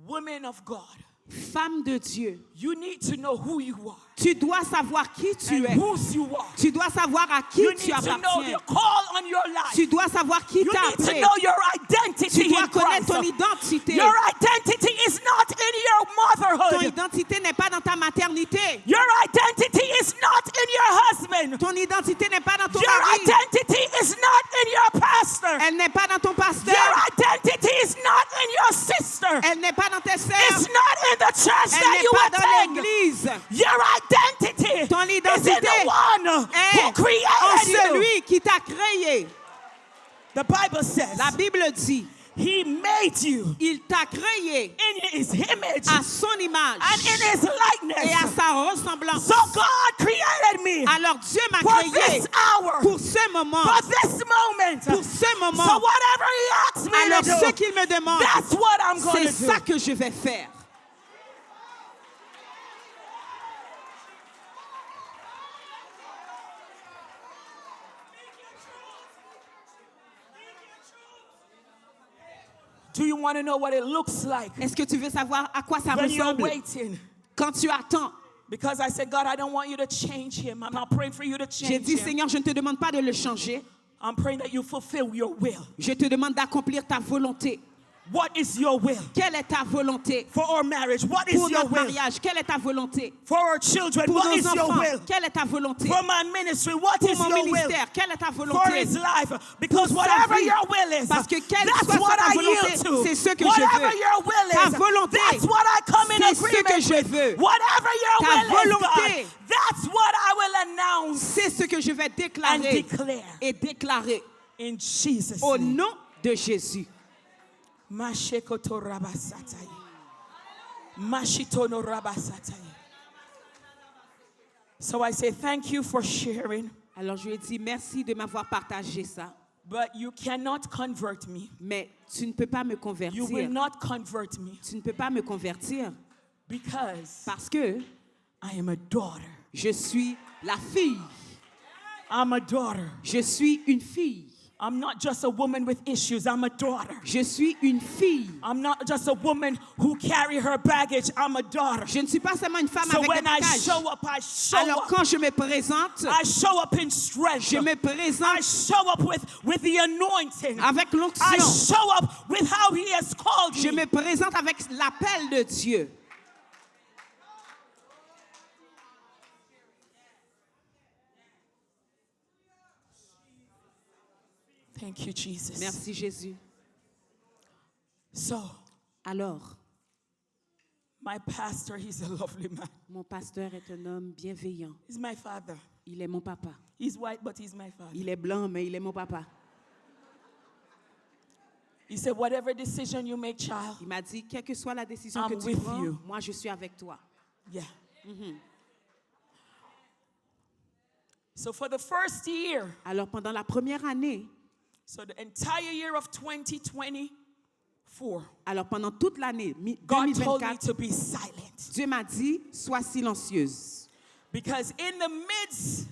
A: Women of God,
B: Femme de Dieu,
A: you need to know who you are
B: tu dois savoir qui tu
A: and
B: es.
A: whose you are.
B: Tu dois savoir à qui
A: You
B: tu
A: need to know
B: appartiens.
A: the call on your life.
B: Tu dois savoir qui
A: You
B: t'a
A: need to
B: appelé.
A: know your
B: Tu
A: identity
B: dois
A: in
B: connaître ton
A: Christ.
B: identité.
A: Your identity is not in your
B: Ton
A: motherhood.
B: identité n'est pas dans ta maternité.
A: Your identity is not in your husband.
B: Ton identité n'est pas dans ton
A: Your
B: mari.
A: identity is not in your pastor.
B: Elle n'est pas dans ton pasteur.
A: Your identity is not in your sister.
B: Elle n'est pas dans tes
A: It's
B: sœurs.
A: not in the church
B: Elle
A: that
B: n'est
A: you
B: pas dans
A: attend.
B: l'église.
A: Your identity
B: Ton
A: is in
B: identité
A: the one who
B: est en
A: created you.
B: celui qui t'a créé.
A: The Bible says
B: La Bible dit,
A: he made you
B: il t'a créé
A: in his image
B: à son image
A: and in his
B: et à
A: likeness.
B: sa ressemblance.
A: So God created me
B: Alors Dieu m'a
A: for
B: créé
A: this hour,
B: pour ce moment.
A: for this moment.
B: Pour ce
A: So
B: moment.
A: whatever he asks me
B: Alors
A: to
B: ce
A: do,
B: qu'il me demande,
A: that's what I'm going
B: c'est
A: to
B: ça
A: do.
B: que je vais faire.
A: Do you want to know what it looks like
B: Est-ce que tu veux savoir à quoi ça
A: when you're
B: ressemble
A: waiting?
B: quand tu attends?
A: Because I said, God, I don't want you to change him. I'm not praying for you to
B: J'ai
A: change
B: dit,
A: him.
B: Seigneur, je ne te demande pas de le changer.
A: I'm praying that you fulfill your will.
B: Je te demande d'accomplir ta volonté.
A: What is your will?
B: Quelle est ta volonté?
A: For our marriage, what is
B: Pour
A: your
B: notre
A: will?
B: mariage, quelle est ta volonté?
A: For our children,
B: Pour
A: what
B: nos
A: is your
B: enfants,
A: will?
B: quelle est ta volonté?
A: For my ministry, what
B: Pour
A: is
B: mon
A: your will?
B: ministère, quelle est ta
A: For
B: volonté?
A: his life, because
B: Pour sa
A: whatever
B: vie.
A: your will is,
B: Parce que quelle
A: that's
B: soit
A: what
B: ta
A: I
B: volonté,
A: yield to.
B: c'est ce que je
A: Whatever
B: veux.
A: your will
B: Ta
A: is,
B: volonté,
A: that's what I come in
B: c'est ce que
A: agreement
B: je
A: with.
B: veux.
A: Whatever your
B: Ta
A: will is,
B: volonté,
A: God, that's what I will announce
B: c'est ce que je vais
A: and
B: déclarer
A: declare
B: et déclarer
A: in Jesus'
B: au
A: name.
B: nom de Jésus.
A: Mashekoto rabasatai. Mashitono rabasatai. So I say thank you for sharing,
B: Alors je lui ai dit merci de m'avoir partagé ça,
A: but you cannot convert me.
B: mais tu ne peux pas me
A: You will
B: convertir.
A: not convert me
B: Tu ne peux pas me convertir
A: because
B: parce que
A: I am a daughter.
B: je suis la fille.
A: I'm a daughter.
B: Je suis une fille.
A: I'm not just a woman with issues. I'm a daughter.
B: Je suis une fille.
A: I'm not just a woman who carry her baggage. I'm a daughter.
B: Je ne suis pas seulement une femme
A: So
B: avec des
A: when I
B: bagages.
A: show up, I show
B: Alors
A: up.
B: quand je me présente,
A: I show up in strength.
B: je me
A: I
B: présente
A: show up with the anointing.
B: avec
A: I
B: l'onction.
A: show up with how he has called
B: Je
A: me.
B: me présente avec l'appel de Dieu.
A: Thank you, Jesus.
B: Merci Jésus.
A: So,
B: Alors,
A: my pastor, he's a lovely man.
B: mon pasteur est un homme bienveillant.
A: He's my father.
B: Il est mon papa.
A: He's white, but he's my father.
B: Il est blanc, mais il est mon papa.
A: He said, whatever decision you make, child,
B: Il m'a dit, quelle que soit la décision
A: I'm
B: que tu
A: with
B: prends,
A: you.
B: moi je suis avec toi.
A: yeah. So for the first year,
B: Alors pendant la première année,
A: so the entire year of 2024,
B: alors pendant toute l'année
A: God told me
B: 2024,
A: to be silent.
B: Dieu m'a dit, sois silencieuse.
A: Because in the midst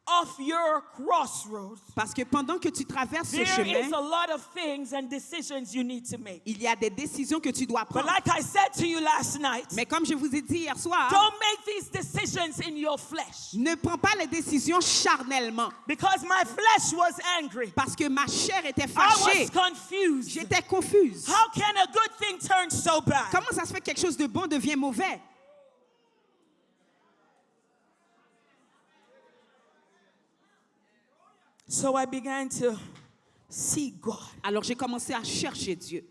A: of your crossroads,
B: Parce que pendant que tu traverses ce
A: there is
B: chemin,
A: a lot of things and decisions you need to make.
B: il y a des décisions que tu dois
A: But
B: prendre.
A: like I said to you last night,
B: Mais comme je vous ai dit hier soir,
A: don't make these decisions in your flesh.
B: ne prends pas les décisions charnellement.
A: Because my flesh was angry.
B: Parce que ma chair était
A: I
B: fâchée.
A: was confused.
B: J'étais confuse.
A: How can a good thing turn so bad?
B: Comment ça se fait que quelque chose de bon devient mauvais?
A: So I began to seek God.
B: Alors j'ai commencé à chercher Dieu.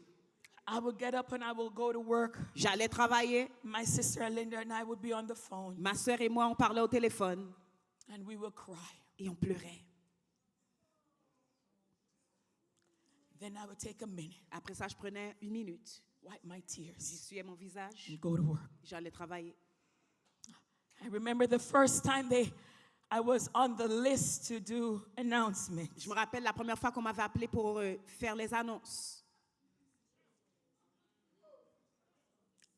A: I would get up and I will go to work.
B: J'allais travailler.
A: My sister Linda and I would be on the phone
B: Ma sœur et moi, on parlait au téléphone
A: and we would cry.
B: et on pleurait.
A: Then I would take a minute,
B: Après ça, je prenais une minute.
A: wipe my tears,
B: J'essuyais mon visage.
A: and go to work.
B: J'allais travailler.
A: I remember the first time I was on the list to do announcements.
B: Je me rappelle la première fois qu'on m'avait appelé pour faire les annonces.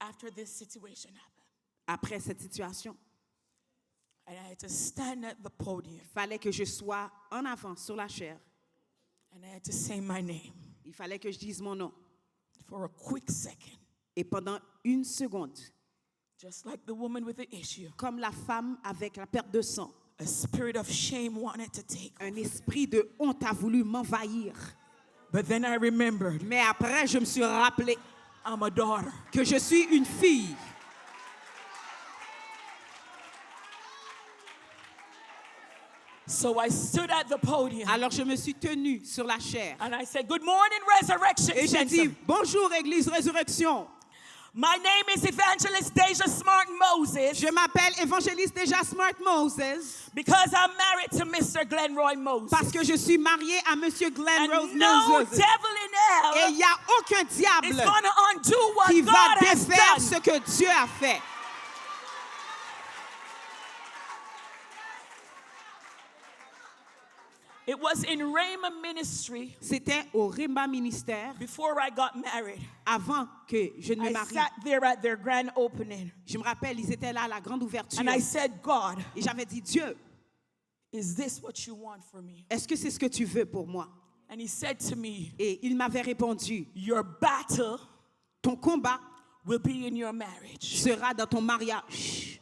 A: After this situation happened,
B: Après cette situation,
A: and I had to stand at the podium
B: il fallait que je sois en avant sur la chair.
A: and I had to say my name
B: Il fallait que je dise mon nom.
A: for a quick second,
B: Et pendant une seconde,
A: just like the woman with the issue.
B: comme la femme avec la perte de sang,
A: A spirit of shame wanted to take over.
B: un esprit de honte a voulu m'envahir.
A: But then I remembered
B: Mais après, je me suis rappelé
A: I'm a daughter.
B: que je suis une fille.
A: So I stood at the podium
B: Alors je me suis tenue sur la chair.
A: and I said, Good morning, Resurrection
B: Et j'ai dit,
A: Center.
B: bonjour Église Résurrection.
A: My name is Evangelist Deja Smart Moses
B: Je m'appelle Évangéliste Deja Smart Moses
A: because I'm married to Mr. Glenroy Moses.
B: parce que je suis mariée à Monsieur Glenn Rose
A: And no
B: Moses.
A: devil
B: Et
A: in
B: il
A: hell
B: n'y a aucun
A: is
B: diable
A: going to undo what
B: qui va
A: God has
B: défaire
A: done.
B: ce que Dieu a fait.
A: It was in Rhema Ministry
B: C'était au Rhema Ministère
A: before I got married.
B: avant que je ne me
A: I
B: marie.
A: sat there at their grand opening
B: Je me rappelle, ils étaient là à la grande ouverture.
A: and I said, God,
B: Et j'avais dit, Dieu,
A: is this what you want for me?
B: est-ce que c'est ce que tu veux pour moi?
A: And he said to me,
B: Et il m'avait répondu,
A: your battle
B: ton combat
A: will be in your marriage.
B: sera dans ton mariage.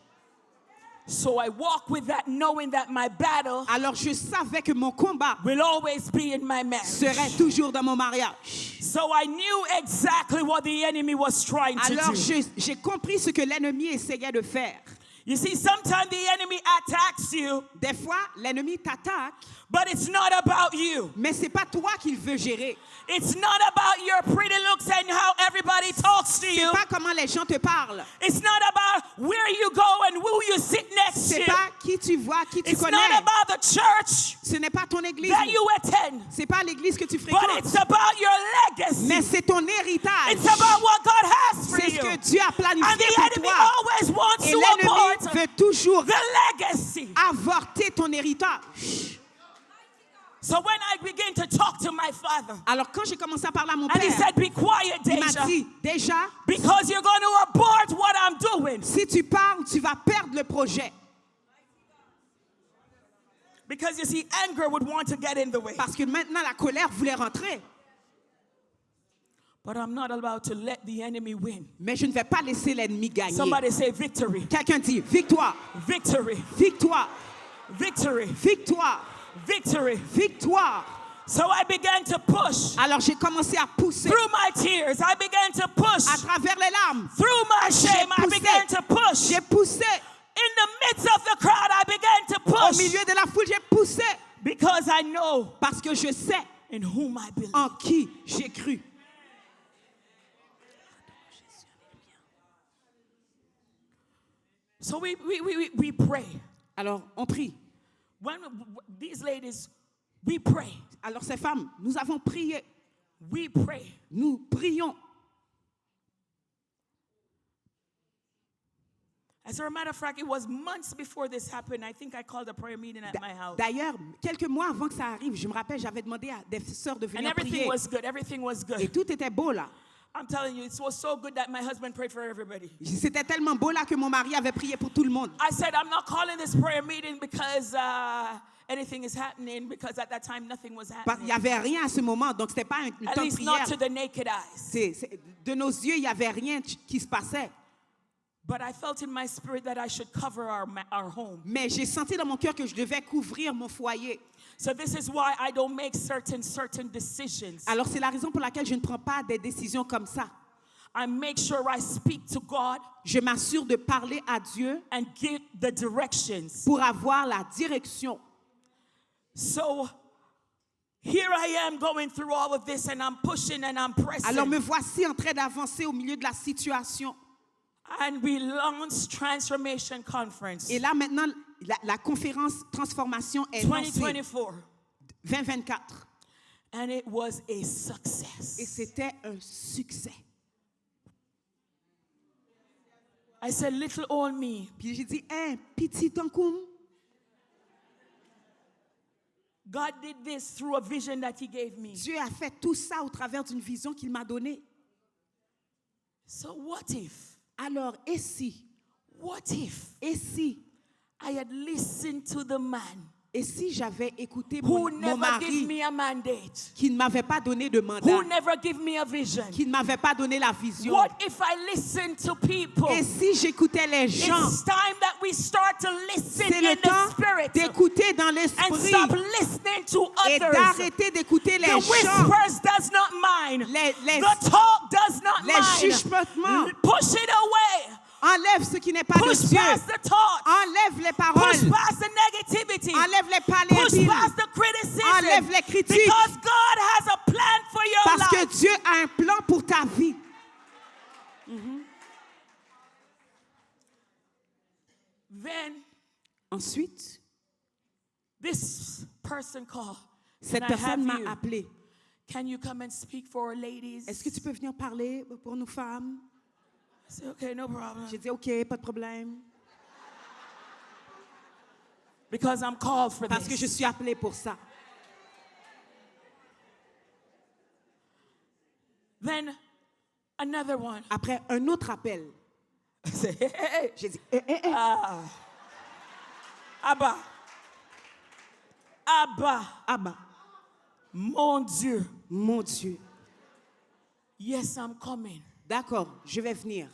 A: So I walk with that, knowing that my battle
B: Alors je savais que mon combat
A: will always be in my marriage.
B: serait toujours dans mon mariage.
A: So I knew exactly what the enemy was trying to
B: Alors
A: do.
B: j'ai compris ce que l'ennemi essayait de faire.
A: You see, sometimes the enemy attacks you,
B: Des fois, l'ennemi t'attaque,
A: but it's not about you.
B: mais c'est pas toi qu'il veut gérer.
A: It's not about your pretty looks and how everybody talks to
B: C'est
A: you.
B: pas comment les gens te parlent.
A: It's not about where you go and who you sit next
B: C'est
A: to.
B: pas qui tu vois, qui tu
A: It's
B: connais.
A: not about the church
B: Ce n'est pas ton église.
A: that you attend,
B: C'est pas l'église que tu
A: but
B: fréquentes.
A: it's about your legacy.
B: Mais c'est ton héritage.
A: It's about what God has for
B: C'est ce
A: you.
B: que Dieu a
A: And
B: planifié
A: the
B: pour
A: enemy
B: toi.
A: always wants
B: Et
A: to
B: l'ennemi
A: abort
B: veut toujours
A: the legacy.
B: avorter ton héritage.
A: So when I begin to talk to my father,
B: Alors quand j'ai commencé à parler à mon
A: and he
B: père,
A: said, be quiet,
B: il m'a
A: Deja,
B: dit, déjà,
A: because you're going to abort what I'm doing.
B: si tu parles, tu vas perdre le projet.
A: Because you see, anger would want to get in the way.
B: Parce que maintenant, la colère voulait rentrer.
A: But I'm not allowed to let the enemy win.
B: Mais je ne vais pas laisser l'ennemi gagner.
A: Somebody say victory,
B: Quelqu'un dit, victoire,
A: victory,
B: victoire,
A: victory,
B: victoire,
A: victory.
B: victoire.
A: So I began to push.
B: Alors j'ai commencé à pousser
A: Through my tears, I began to push.
B: à travers les larmes.
A: Through my shame, I
B: poussé.
A: began to push.
B: J'ai poussé.
A: In the midst of the crowd, I began to
B: Au
A: push.
B: milieu de la foule, j'ai poussé.
A: Because I know
B: Parce que je sais
A: in whom I believe.
B: en qui j'ai cru.
A: So we pray.
B: Alors on prie.
A: When these ladies, we pray.
B: Alors ces femmes, nous avons prié.
A: We pray.
B: Nous prions.
A: As a matter of fact, it was months before this happened. I think I called a prayer meeting at my house.
B: D'ailleurs, quelques mois avant que ça arrive, je me rappelle, j'avais demandé à des sœurs de
A: And
B: venir
A: everything
B: prier.
A: was good. Everything was
B: Et
A: good.
B: tout était beau là.
A: I'm telling you, it was so good that my husband prayed for everybody.
B: C'était tellement beau là que mon mari avait prié pour tout le monde.
A: I said, I'm not calling this prayer meeting because anything is happening, because at that time nothing was
B: Parce qu'il
A: happening.
B: n'y avait rien à ce moment, donc c'était pas un
A: At
B: temps de
A: least
B: prière.
A: not to the naked eyes.
B: De nos yeux, il n'y avait rien qui se passait.
A: But I felt in my spirit that I should cover our home.
B: Mais j'ai senti dans mon cœur que je devais couvrir mon foyer.
A: So this is why I don't make certain decisions.
B: Alors c'est la raison pour laquelle je ne prends pas des décisions comme ça.
A: I make sure I speak to God
B: Je m'assure de parler à Dieu
A: and give the directions.
B: pour avoir la direction.
A: So here I am going through all of this and I'm pushing and I'm pressing.
B: Alors me voici en train d'avancer au milieu de la situation.
A: And we launched Transformation Conference
B: Et là maintenant, la conférence transformation est lancée
A: 2024.
B: 2024.
A: And it was a
B: Et
A: success.
B: c'était un succès.
A: I said, little old me,
B: Puis j'ai dit, petit Tankoum,
A: God did this through a vision that he gave me.
B: Dieu a fait tout ça au travers d'une vision qu'il m'a donnée.
A: So what if
B: Alors, et si
A: I had listened to the man
B: et si j'avais écouté
A: who
B: mon
A: never gave
B: mari
A: me a mandate,
B: qui ne m'avait pas donné de
A: who
B: mandat,
A: never gave me a vision?
B: qui ne m'avait pas donné la vision?
A: What if I listened to people?
B: Et si j'écoutais les gens?
A: It's time that we start to listen
B: C'est le
A: in the
B: temps
A: spirit
B: d'écouter dans
A: and
B: l'esprit
A: stop listening to
B: et
A: others.
B: d'arrêter d'écouter les
A: The
B: gens.
A: whispers does not mind.
B: Les
A: The talk does not
B: les
A: mind.
B: chuchotements.
A: Push it away.
B: Enlève ce qui n'est pas de
A: Push
B: Dieu.
A: past the thoughts.
B: Enlève les
A: Push
B: paroles.
A: past the negativity.
B: Enlève les
A: Push
B: palébiles.
A: past the criticism.
B: Enlève les critiques.
A: Because God has a plan for your
B: Parce que
A: life.
B: Dieu a un plan pour ta vie.
A: Then
B: Ensuite,
A: this person called.
B: cette
A: Can I have
B: personne m'a
A: you?
B: appelé.
A: Can you come and speak for our ladies?
B: Est-ce que tu peux venir parler pour nous femmes?
A: I said, okay, no problem.
B: J'ai dit, OK, pas de problème.
A: Because I'm called for
B: Parce que je
A: this.
B: suis appelée pour ça.
A: Then another one.
B: Après un autre appel,
A: I said, hey.
B: j'ai dit,
A: Abba.
B: Abba,
A: Mon Dieu.
B: mon Dieu.
A: Yes, I'm coming.
B: D'accord, je vais venir.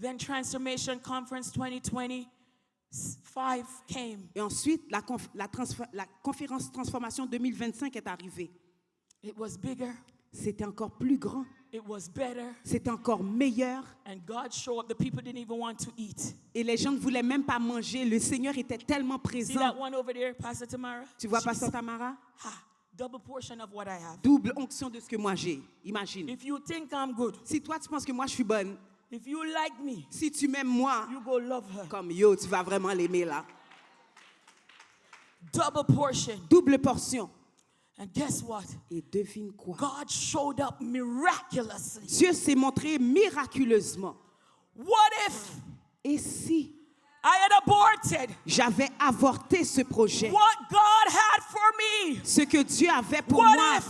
A: Then Transformation Conference 2025 came.
B: Et ensuite, la conférence Transformation 2025 est arrivée.
A: It was bigger.
B: C'était encore plus grand.
A: It was better.
B: C'était encore meilleur.
A: And God showed up. The people didn't even want to eat.
B: Et les gens ne voulaient même pas manger. Le Seigneur était tellement
A: See that
B: présent.
A: one over there, Pastor Tamara?
B: Tu vois,
A: She's-
B: Pasteur Tamara?
A: double portion of what I have.
B: Double onction de ce que moi j'ai. Imagine.
A: If you think I'm good,
B: Si toi, tu penses que moi, je suis bonne,
A: if you like me,
B: si tu m'aimes moi,
A: you go love her.
B: comme yo, tu vas vraiment l'aimer là.
A: Double portion.
B: Double portion.
A: And guess what?
B: Et devine quoi?
A: God showed up miraculously.
B: Dieu s'est montré miraculeusement.
A: What if
B: Et si
A: I had aborted
B: j'avais avorté ce projet,
A: what God had for me?
B: ce que Dieu avait pour
A: What
B: moi,
A: if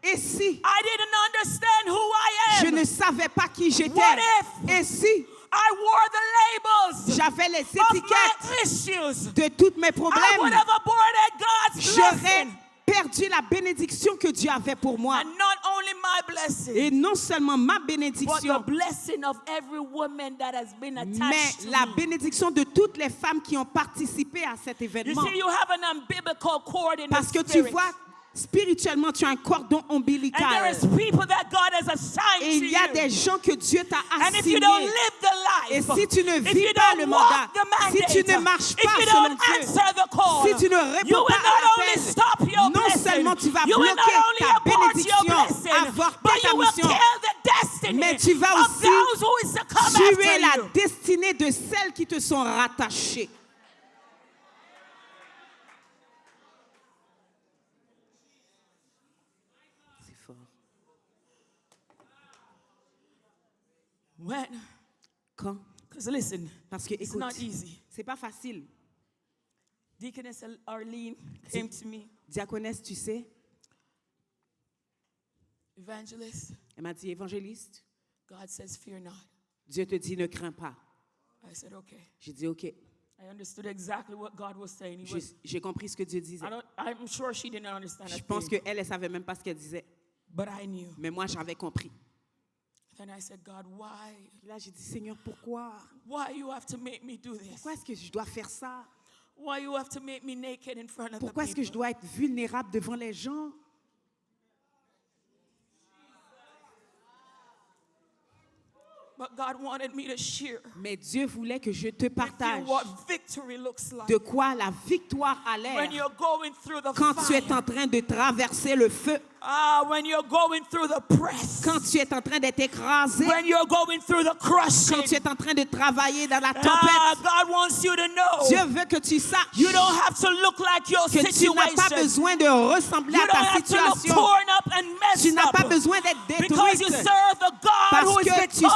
B: et si
A: I didn't understand who I
B: je
A: am?
B: ne savais pas qui j'étais,
A: What if
B: et si
A: I wore the labels
B: j'avais les
A: of my
B: étiquettes
A: issues?
B: de tous mes
A: I would
B: problèmes,
A: have aborted God's
B: j'aurais
A: blessing.
B: perdu la bénédiction que Dieu avait pour moi.
A: And not only my blessing,
B: Et non seulement ma
A: but
B: bénédiction,
A: the blessing of every woman that has been attached
B: mais
A: to
B: la
A: me.
B: bénédiction de toutes les femmes qui ont participé à cet
A: You
B: événement.
A: see, you have an umbilical cord in
B: Parce
A: the
B: que tu
A: spirit.
B: vois, spirituellement, tu as un cordon
A: And there
B: ombilical.
A: is people that God has assigned
B: Et
A: to
B: il y a
A: you.
B: des gens que Dieu t'a
A: And if you don't
B: assignés.
A: live the
B: Et
A: life,
B: si tu ne
A: if
B: vis
A: you
B: pas
A: don't
B: le
A: walk
B: mandat,
A: the mandate,
B: si tu ne marches
A: if
B: pas
A: you
B: selon
A: don't
B: Dieu,
A: answer the call,
B: si tu ne
A: you
B: réponds
A: will
B: pas
A: not
B: à
A: only
B: l'appel,
A: stop your
B: non
A: blessing,
B: seulement tu vas
A: you will
B: bloquer
A: not only
B: ta
A: abort your
B: bénédiction,
A: blessing,
B: avorter
A: but
B: ta
A: you will
B: mission,
A: kill the destiny
B: mais tu vas
A: of
B: aussi
A: those who is to come
B: tuer
A: after
B: la
A: you.
B: destinée de celles qui te sont rattachées. C'est fort.
A: When?
B: Quand?
A: Because listen,
B: Parce que
A: it's
B: écoute,
A: not easy.
B: c'est pas facile.
A: Deaconess Arlene came to me,
B: Diaconesse, tu sais,
A: evangelist.
B: elle m'a dit, évangéliste,
A: God says, fear not.
B: Dieu te dit, ne crains pas.
A: I said, okay.
B: J'ai dit, OK.
A: I understood exactly what God was saying. He was,
B: J'ai compris ce que Dieu disait.
A: I'm sure she didn't understand
B: Je
A: a
B: pense
A: thing,
B: qu'elle ne savait même pas ce qu'elle disait.
A: but I knew.
B: Mais moi, j'avais compris.
A: Then I said, God, why?
B: Puis là, j'ai dit, Seigneur, pourquoi?
A: Why you have to make me do this?
B: Pourquoi est-ce que je dois faire ça?
A: Why you have to make me naked in front of
B: Pourquoi
A: the
B: est-ce que je
A: people?
B: dois être vulnérable devant les gens?
A: But God wanted me to share
B: Mais Dieu voulait que je te
A: with you
B: partage
A: what victory looks like
B: de quoi la victoire a
A: when
B: l'air
A: you're going through the
B: quand tu es
A: fire.
B: en train de traverser le feu,
A: When you're going through the press.
B: quand tu es en train d'être écrasé,
A: When you're going through the crushing.
B: quand tu es en train de travailler dans la tempête.
A: God wants you to know
B: Dieu veut que tu saches
A: you don't have to look like your
B: que tu n'as pas
A: situation.
B: besoin de ressembler
A: You
B: à
A: don't
B: ta
A: have to look
B: situation.
A: torn up and
B: Tu
A: messed
B: n'as
A: up.
B: pas besoin d'être
A: Because you
B: détruite
A: serve a God
B: parce
A: who is
B: que tu sers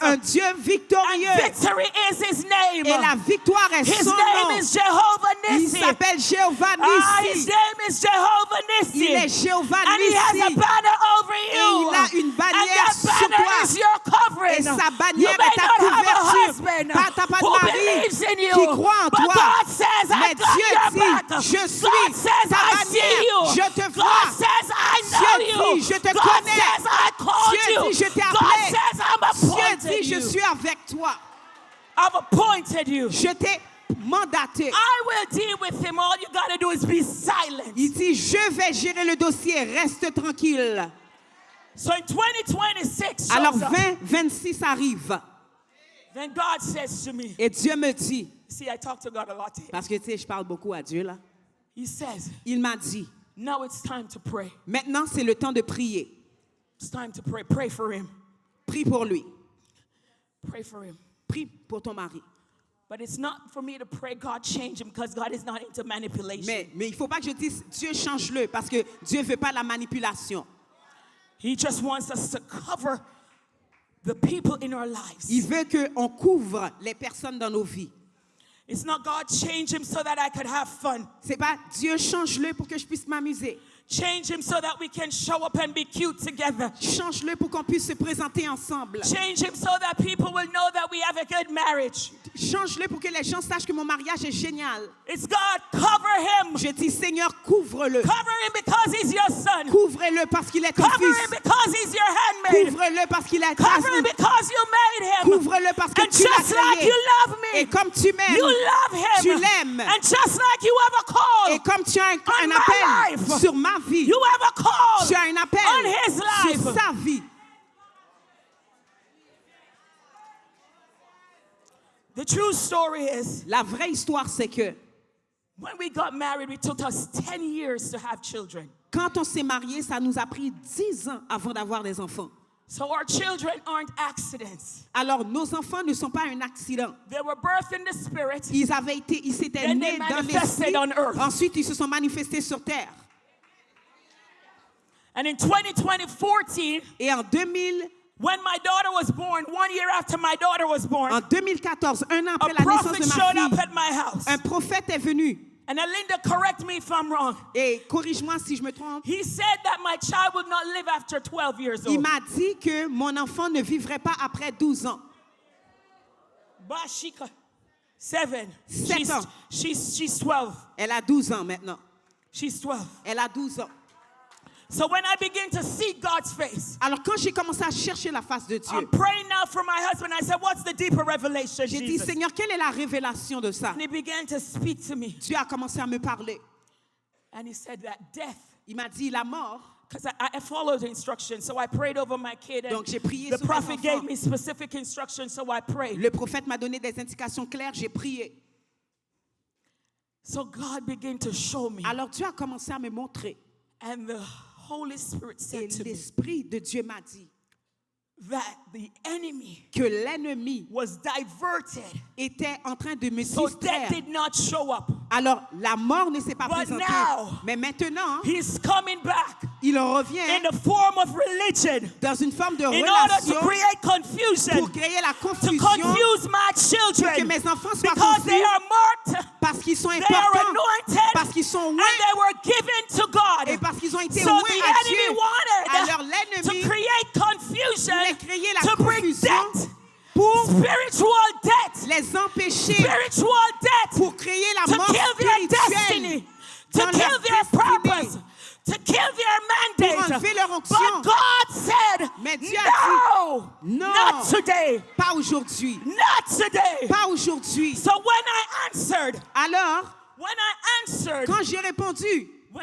B: un
A: victorious.
B: Dieu
A: And
B: victorieux.
A: victory is his name.
B: Et la victoire est
A: His
B: son
A: name
B: nom.
A: is Jehovah
B: Il
A: Nissi.
B: s'appelle Jéhovah
A: His
B: Nissi.
A: name is Jehovah Nissi.
B: Il est Jéhovah
A: And he has a
B: Nissi.
A: banner over
B: Et
A: you.
B: il a une
A: And
B: bannière
A: that
B: sur
A: banner
B: toi.
A: is your covering.
B: Et sa
A: You
B: bannière
A: may
B: est ta
A: not have a
B: couverture.
A: husband
B: T'as pas de
A: who
B: mari
A: believes in you.
B: qui croit en
A: But
B: toi.
A: God says, I
B: Mais
A: got
B: Dieu
A: your
B: dit,
A: back.
B: je
A: God
B: suis
A: says,
B: ta
A: I see
B: bannière.
A: you.
B: Je te
A: God
B: vois.
A: says, I
B: Dieu
A: know you.
B: dit, je te
A: God
B: connais.
A: says, I called
B: Dieu
A: you.
B: dit, je t'ai
A: God
B: appelé.
A: says, I'm
B: Dieu
A: appointed
B: dit, je
A: you.
B: suis avec toi.
A: I've appointed you.
B: Je t'ai mandaté.
A: I will deal with him. All you got to do is be silent.
B: Il dit, je vais gérer le dossier. Reste tranquille.
A: So in 2026 shows
B: Alors
A: up.
B: 2026 arrive.
A: Then God says to me,
B: Et Dieu me dit,
A: see, I talk to God a lot.
B: parce que tu sais, je parle beaucoup à Dieu là.
A: He says,
B: Il m'a dit,
A: now it's time to pray.
B: maintenant c'est le temps de prier.
A: It's time to pray. Pray for him.
B: Prie pour lui.
A: Pray for him.
B: Prie pour ton mari.
A: But it's not for me to pray God change him because God is not into manipulation.
B: Mais il ne faut pas que je dise, Dieu change-le, parce que Dieu ne veut pas la manipulation.
A: He just wants us to cover the people in our lives.
B: Il veut qu'on couvre les personnes dans nos vies.
A: It's not God change him so that I could have fun.
B: C'est pas Dieu change-le pour que je puisse m'amuser.
A: Change him so that we can show up and be cute together.
B: Change-le pour qu'on puisse se présenter ensemble.
A: Change him so that people will know that we have a good marriage.
B: Change-le pour que les gens sachent que mon mariage est génial.
A: It's God, cover him.
B: Je dis, Seigneur, couvre-le.
A: Cover him because he's your son.
B: Couvre-le parce qu'il est ton
A: Cover him
B: fils.
A: because he's your handmaid.
B: Couvre-le parce qu'il est ta
A: Cover him
B: fille.
A: because you made him.
B: Couvre-le parce que
A: And
B: tu l'as
A: just like
B: créé.
A: you love
B: Et
A: me,
B: comme tu m'aimes,
A: you love him.
B: tu l'aimes.
A: And just like you have a call
B: Et comme tu as un
A: on my
B: appel
A: life,
B: sur ma vie,
A: you have a call
B: tu as un appel
A: on his
B: sur
A: life.
B: sa vie.
A: The true story is,
B: La vraie histoire, c'est que
A: when we got married, it took us 10 years to have children.
B: quand on s'est mariés, ça nous a pris 10 ans avant d'avoir des enfants.
A: So our children aren't accidents.
B: Alors, nos enfants ne sont pas un accident.
A: They were birthed in the spirit.
B: Ils s'étaient
A: Then
B: nés
A: they
B: dans
A: manifested
B: l'esprit.
A: on earth.
B: Ensuite, ils se sont manifestés sur terre.
A: And in 2014,
B: Et en 2000,
A: when my daughter was born, 1 year after my daughter was born,
B: en 2014, un an après
A: a
B: la naissance
A: prophet
B: de
A: showed
B: ma
A: up
B: fille,
A: at my house.
B: un prophète est venu.
A: And Linda, correct me if I'm wrong.
B: Et corrige-moi si je me trompe.
A: He said that my child would not live after 12 years
B: Il
A: old.
B: m'a dit que mon enfant ne vivrait pas après 12 ans.
A: Bashika, 7.
B: 7 ans.
A: She's 12.
B: Elle a 12 ans maintenant.
A: She's 12.
B: Elle a 12 ans.
A: So when I begin to seek God's face,
B: Alors quand j'ai commencé à chercher la face de Dieu,
A: I'm praying now for my husband. I said, what's the deeper revelation,
B: j'ai dit,
A: Jesus?
B: Seigneur, quelle est la révélation de ça?
A: And he began to speak to me.
B: Dieu a commencé à me parler.
A: And he said that death,
B: Il m'a dit, la mort.
A: because I followed the instructions, so I prayed over my kid. And
B: Donc j'ai prié
A: the
B: sur mes
A: prophet gave
B: enfants.
A: me specific instructions, so I prayed.
B: Le prophète m'a donné des indications claires, j'ai prié.
A: So God began to show me.
B: Alors Dieu a commencé à me montrer.
A: And the Holy Spirit
B: Et
A: said to me
B: l'Esprit de Dieu m'a dit
A: that the enemy
B: que l'ennemi
A: was diverted,
B: était en train de me
A: so
B: distraire.
A: death did not show up.
B: Alors la mort ne s'est pas
A: But
B: présentée.
A: now,
B: Mais maintenant,
A: He's coming back
B: il revient
A: in the form of religion
B: dans une forme de
A: in order to
B: relation
A: create confusion,
B: pour créer la
A: to
B: confusion,
A: confuse my
B: que
A: children,
B: mes enfants soient
A: because they
B: confus
A: are marked,
B: parce qu'ils sont
A: they are
B: importants,
A: anointed,
B: parce qu'ils sont
A: and
B: oints
A: they were given to God.
B: et parce qu'ils ont été
A: So
B: oints
A: the
B: à
A: enemy
B: Dieu.
A: wanted
B: Alors
A: to
B: l'ennemi
A: create confusion,
B: voulait créer la
A: to bring
B: confusion
A: death,
B: pour
A: spiritual death,
B: les empêcher,
A: spiritual death,
B: pour créer la
A: to
B: mort
A: kill their
B: spirituelle,
A: destiny, to
B: dans
A: kill
B: leur
A: their
B: destinée,
A: purpose, to kill their
B: pour
A: mandate.
B: enlever leur onction.
A: But God said,
B: Mais Dieu a
A: no,
B: dit, non.
A: not today,
B: Pas aujourd'hui,
A: not today.
B: pas aujourd'hui.
A: So when I answered,
B: Alors,
A: when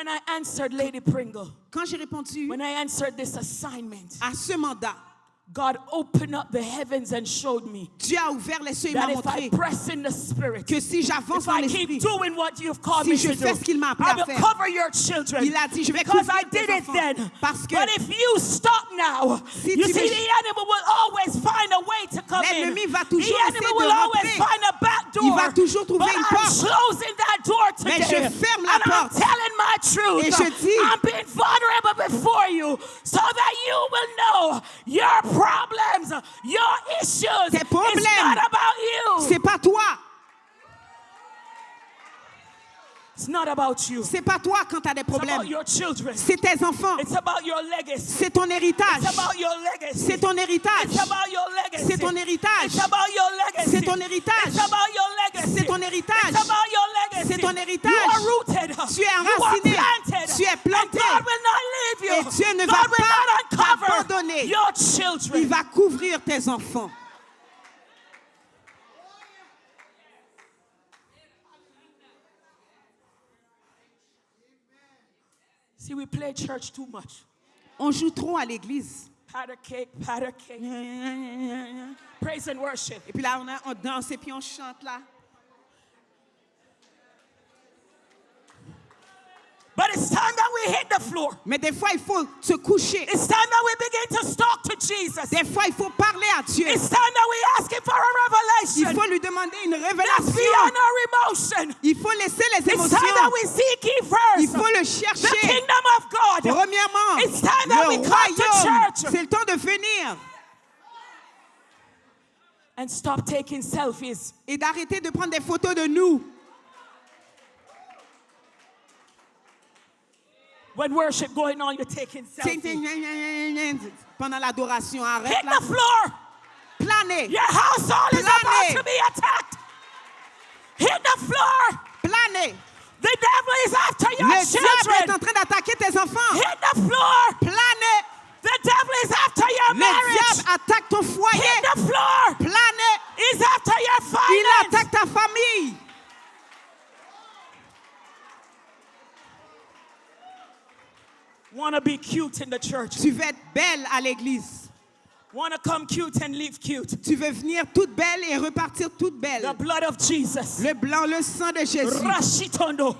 A: I answered Lady Pringle,
B: quand j'ai répondu
A: when I answered this assignment,
B: à ce mandat,
A: God opened up the heavens and showed me
B: Dieu a ouvert les cieux et m'a
A: that if I
B: montré
A: press in the spirit,
B: que si j'avance
A: if
B: dans
A: I keep
B: l'esprit,
A: doing what you've called
B: si
A: me
B: je
A: to
B: fais
A: do,
B: ce qu'il m'a appelé
A: I
B: à
A: will
B: faire,
A: cover your children.
B: il a dit, je vais
A: Because
B: couvrir
A: I did
B: tes
A: it
B: enfants.
A: then.
B: Parce que
A: But if you stop now,
B: Si
A: you
B: tu
A: see,
B: veux-
A: the enemy will always find a way to come in.
B: L'ennemi va
A: The
B: toujours
A: enemy
B: essayer de
A: will always
B: rentrer.
A: find a back door.
B: Il va toujours trouver
A: But
B: une
A: I'm
B: porte.
A: closing that door
B: Mais
A: today.
B: je ferme la
A: And I'm
B: porte.
A: telling my truth.
B: Et je dis-
A: I'm being vulnerable before you so that you will know your problems, your issues.
B: Tes problèmes.
A: It's not about you.
B: c'est pas toi,
A: It's not about you.
B: c'est pas toi quand tu as des
A: It's about
B: problèmes,
A: your children.
B: c'est tes enfants,
A: It's about your legacy.
B: c'est ton héritage,
A: It's about your legacy.
B: c'est ton héritage,
A: It's about your legacy.
B: c'est ton héritage,
A: It's about your legacy.
B: c'est ton héritage,
A: It's about your legacy.
B: c'est ton héritage,
A: It's about your legacy.
B: c'est ton héritage.
A: You are rooted.
B: Tu es
A: You are
B: enraciné.
A: planted.
B: Tu es planté.
A: And God will not leave you.
B: Et Dieu ne
A: God
B: va
A: will
B: pas
A: not uncover
B: t'abandonner.
A: your
B: il
A: children.
B: va couvrir tes enfants.
A: See, we play church too much.
B: On joue trop à l'église.
A: Powder cake, powder cake. Praise and worship.
B: Et puis là, on danse et puis on chante là.
A: But it's time that we hit the floor.
B: Mais des fois, il faut se coucher.
A: It's time that we begin to talk to Jesus.
B: Des fois, il faut parler à Dieu.
A: It's time that we ask him for a
B: Il
A: revelation.
B: faut lui demander une
A: That's
B: révélation.
A: beyond our emotion.
B: Il faut laisser les
A: It's time that
B: émotions.
A: we seek ye
B: Il
A: first
B: faut le
A: the
B: chercher.
A: kingdom of God.
B: Premièrement,
A: It's time that we
B: le
A: come to
B: royaume.
A: church.
B: C'est le temps de venir
A: And stop taking selfies.
B: et d'arrêter de prendre des photos de nous.
A: When worship going on, you're taking selfies.
B: Pendant l'adoration,
A: Hit
B: arrête
A: the
B: là.
A: floor.
B: Planez.
A: Your household is
B: Planez.
A: about to be attacked. Hit the floor.
B: Planez.
A: The devil is after your
B: Le diable est
A: children.
B: en train d'attaquer tes enfants.
A: Hit the floor.
B: Planez.
A: The devil is after your
B: Le
A: marriage.
B: diable attaque ton foyer.
A: Hit the floor.
B: Planez.
A: He's after your
B: Il
A: finance.
B: attaque ta famille.
A: Want to be cute in the church.
B: Tu veux être belle à l'église.
A: Want to come cute and leave cute.
B: Tu veux venir toute belle et repartir toute belle.
A: The blood of Jesus.
B: Le blanc, le sang de Jésus.
A: Rashitondo.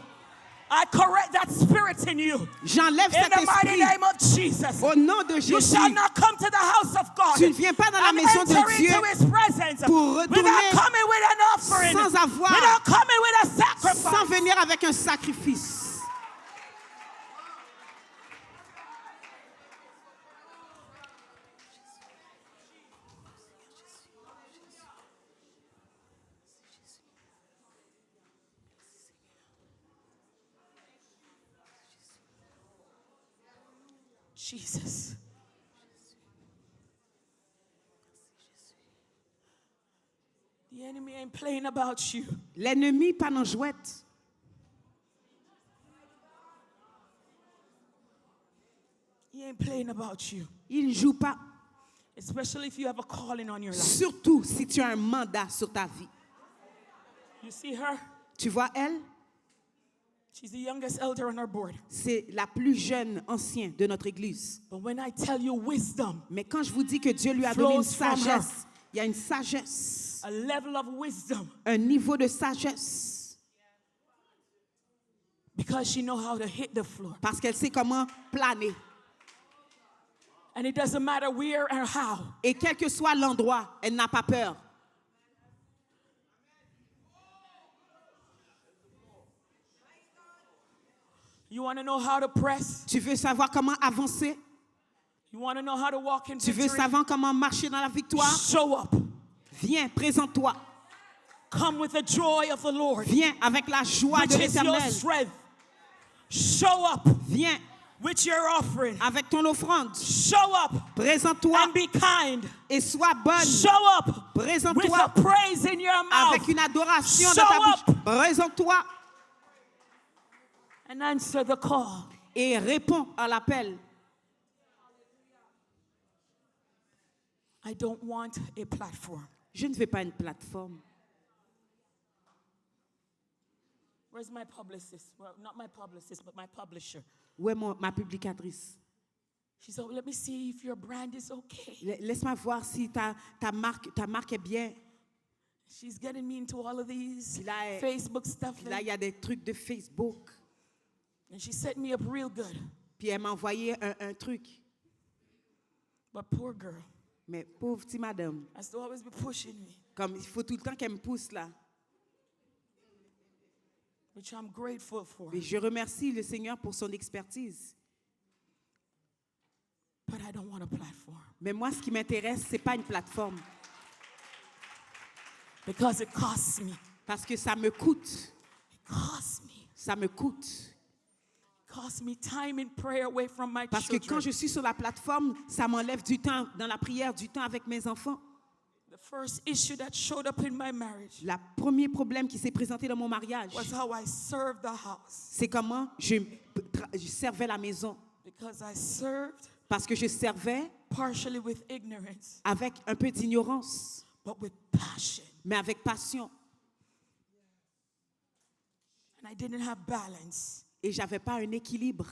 A: I correct that spirit in you.
B: J'enlève
A: In
B: cet
A: the mighty
B: esprit.
A: name of Jesus.
B: Au nom de
A: You
B: Jésus.
A: shall not come to the house of God
B: Tu ne viens pas dans la
A: and
B: maison de
A: enter
B: Dieu
A: into his presence
B: pour retourner
A: without coming with an offering,
B: sans avoir-
A: without coming with a sacrifice.
B: sans venir avec un sacrifice.
A: Jesus. The enemy ain't playing about you.
B: L'ennemi pas en jouette.
A: He ain't playing about you.
B: Il ne joue pas.
A: Especially if you have a calling on your life.
B: Surtout si tu as un mandat sur ta vie.
A: You see her?
B: Tu vois elle?
A: She's the youngest elder on our board.
B: C'est la plus jeune ancienne de notre église.
A: But when I tell you wisdom,
B: Mais quand je vous dis que Dieu lui a donné une
A: Flows from
B: sagesse, il y a une sagesse,
A: a level of wisdom,
B: un niveau de sagesse,
A: because she knows how to hit the floor.
B: parce qu'elle sait comment planer.
A: And it doesn't matter where or how.
B: Et quel que soit l'endroit, elle n'a pas peur.
A: You want to know how to press?
B: Tu veux savoir comment avancer?
A: You want to know how to walk in
B: Tu veux
A: victory?
B: savoir comment marcher dans la victoire?
A: Show up.
B: Viens, présente-toi.
A: Come with the joy of the Lord,
B: Viens avec la joie
A: which
B: de
A: is your
B: l'Éternel.
A: strength. Show up
B: Viens
A: with your offering.
B: avec ton offrande.
A: Show up
B: Présente-toi
A: and be kind.
B: et sois bonne.
A: Show up with
B: Présente-toi
A: a praise in your mouth
B: avec une adoration de
A: Show
B: ta
A: up.
B: bouche. Présente-toi
A: and answer the call.
B: et réponds à l'appel.
A: I don't want a platform.
B: Je ne veux pas une plateforme.
A: Where's my publicist? Well, not my publicist, but my publisher.
B: Où est ma publicatrice?
A: She said, let me see if your brand is okay.
B: Laisse-moi voir si ta marque est bien.
A: She's getting me into all of these
B: Puis là,
A: Facebook stuff.
B: Puis là, il y a des trucs de Facebook.
A: And she set me up real good.
B: Puis elle m'a envoyé un truc.
A: But poor girl
B: Mais pauvre petite madame,
A: has to always be pushing me,
B: comme il faut tout le temps qu'elle me pousse là.
A: which I'm grateful for.
B: Et je remercie le Seigneur pour son expertise.
A: But I don't want a platform
B: Mais moi, ce qui m'intéresse, c'est pas une plateforme.
A: because it costs me.
B: Parce que ça me coûte.
A: It costs me.
B: Ça me coûte.
A: It costs me time in prayer away from my
B: Parce que
A: children.
B: quand je suis sur la plateforme, ça m'enlève du temps dans la prière, du temps avec mes enfants.
A: The first issue that showed up in my marriage
B: Le premier problème qui s'est présenté dans mon mariage,
A: was how I served the house.
B: c'est comment je servais la maison.
A: Because I served
B: Parce que je servais
A: partially with ignorance,
B: avec un peu d'ignorance,
A: but with passion.
B: mais avec passion.
A: And I didn't have balance.
B: Et j'avais pas un équilibre.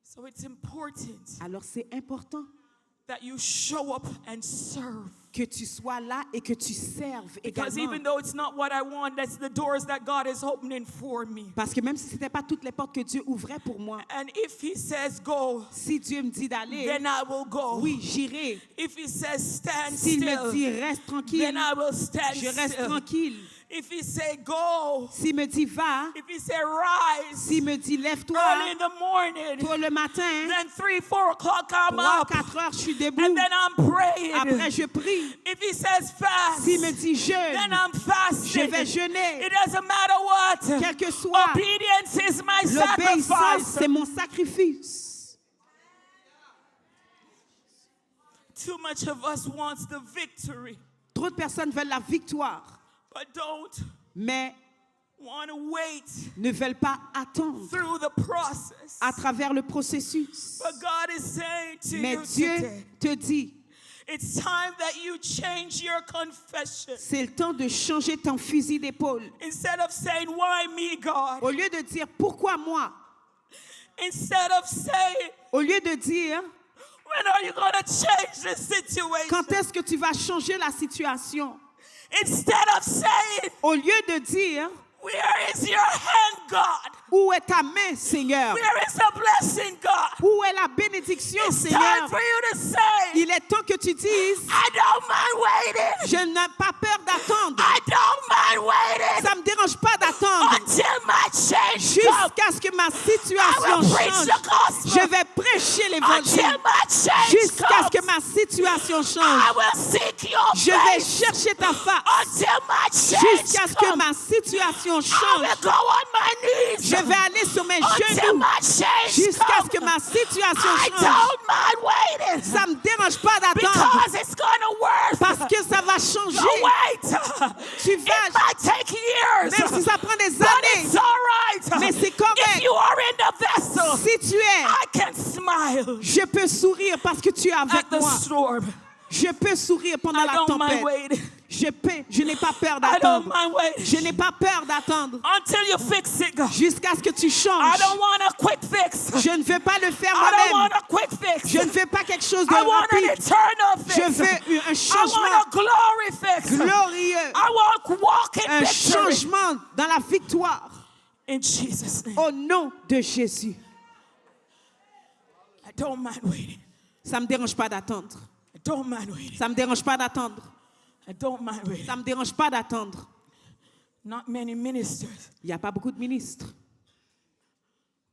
A: So it's important
B: Alors c'est important
A: that you show up and serve.
B: que tu sois là et que tu serves
A: Because
B: également.
A: even though it's not what I want, that's the doors that God is opening for me.
B: Parce que même si ce n'était pas toutes les portes que Dieu ouvrait pour moi,
A: And if He says go,
B: si Dieu me dit d'aller,
A: then I will go.
B: oui, j'irai.
A: If He says stand
B: S'il me
A: still,
B: dit reste tranquille,
A: then I will stand
B: je reste
A: still.
B: tranquille.
A: If He say go,
B: S'il me dit va,
A: if He say rise,
B: s'il me dit
A: early
B: lève-toi,
A: in the morning,
B: tôt le matin,
A: then 3-4 o'clock I'm
B: 3
A: up,
B: 4 heures, je suis debout.
A: and then I'm praying.
B: Après, je prie.
A: If He says fast,
B: S'il me dit jeûne,
A: then I'm
B: je
A: fasting.
B: vais jeûner.
A: It doesn't matter what.
B: Quel que soit,
A: Obedience is my
B: l'obéissance,
A: sacrifice.
B: c'est mon sacrifice.
A: Too much of us wants the victory,
B: Trop de personnes veulent la victoire,
A: but don't
B: mais
A: want to wait
B: ne veulent pas attendre
A: through the process.
B: à travers le processus.
A: But God is saying to
B: Mais
A: you
B: Dieu
A: today,
B: te dit,
A: it's time that you change your confession.
B: c'est le temps de changer ton fusil d'épaule.
A: Instead of saying, why me, God?
B: Au lieu de dire, pourquoi moi?
A: Instead of saying,
B: Au lieu de dire,
A: when are you going to change the situation?
B: quand est-ce que tu vas changer la situation?
A: Instead of saying,
B: Au lieu de dire,
A: where is your hand, God?
B: où est ta main, Seigneur?
A: Where is the blessing, God?
B: Où est la bénédiction,
A: It's time
B: Seigneur?
A: for you to say,
B: Il est temps que tu dises,
A: I don't mind waiting.
B: je n'ai pas peur d'attendre.
A: I don't mind waiting
B: Ça ne me dérange pas d'attendre
A: until my change comes.
B: jusqu'à ce que ma
A: I
B: situation
A: will preach
B: change.
A: the gospel
B: Je vais prêcher l'évangile
A: until my change
B: jusqu'à ce que
A: comes.
B: ma situation
A: I
B: change.
A: will seek your
B: Je vais
A: face
B: chercher ta face
A: until my change
B: jusqu'à ce que
A: comes.
B: ma situation
A: I
B: change.
A: will go on my knees
B: Je vais aller sur mes
A: until
B: genoux
A: my change
B: jusqu'à ce que
A: comes.
B: ma situation
A: I
B: change.
A: don't mind waiting
B: Ça ne me dérange pas d'attendre
A: because it's going to work.
B: parce que ça va
A: So
B: changer.
A: wait.
B: Tu
A: It
B: vas,
A: might take years,
B: même si ça prend des
A: but
B: années,
A: it's all right.
B: mais c'est correct.
A: If you are in the vessel,
B: Si tu es,
A: I can smile
B: je peux sourire parce que tu es
A: at
B: avec
A: the
B: moi.
A: storm.
B: Je peux sourire pendant
A: I
B: la
A: don't mind
B: tempête.
A: waiting.
B: Je n'ai pas peur
A: I don't
B: d'attendre.
A: mind waiting
B: Je n'ai pas peur d'attendre
A: until you fix it, God.
B: jusqu'à ce que tu
A: I
B: changes.
A: don't want a quick fix.
B: Je ne veux pas le faire
A: I don't want
B: moi-même.
A: a quick fix.
B: Je ne veux pas quelque chose de
A: I want an
B: rapide.
A: eternal fix.
B: Je veux un
A: I want a
B: changement
A: glory fix.
B: glorieux.
A: I want to walk in
B: Un
A: victory.
B: changement dans la victoire.
A: In Jesus' name.
B: Au nom de Jésus.
A: I don't mind waiting.
B: Ça ne me dérange pas d'attendre.
A: I don't mind waiting.
B: Ça ne me dérange pas d'attendre.
A: I don't mind waiting.
B: Ça ne me dérange pas d'attendre.
A: Not many ministers
B: Il n'y a pas beaucoup de ministres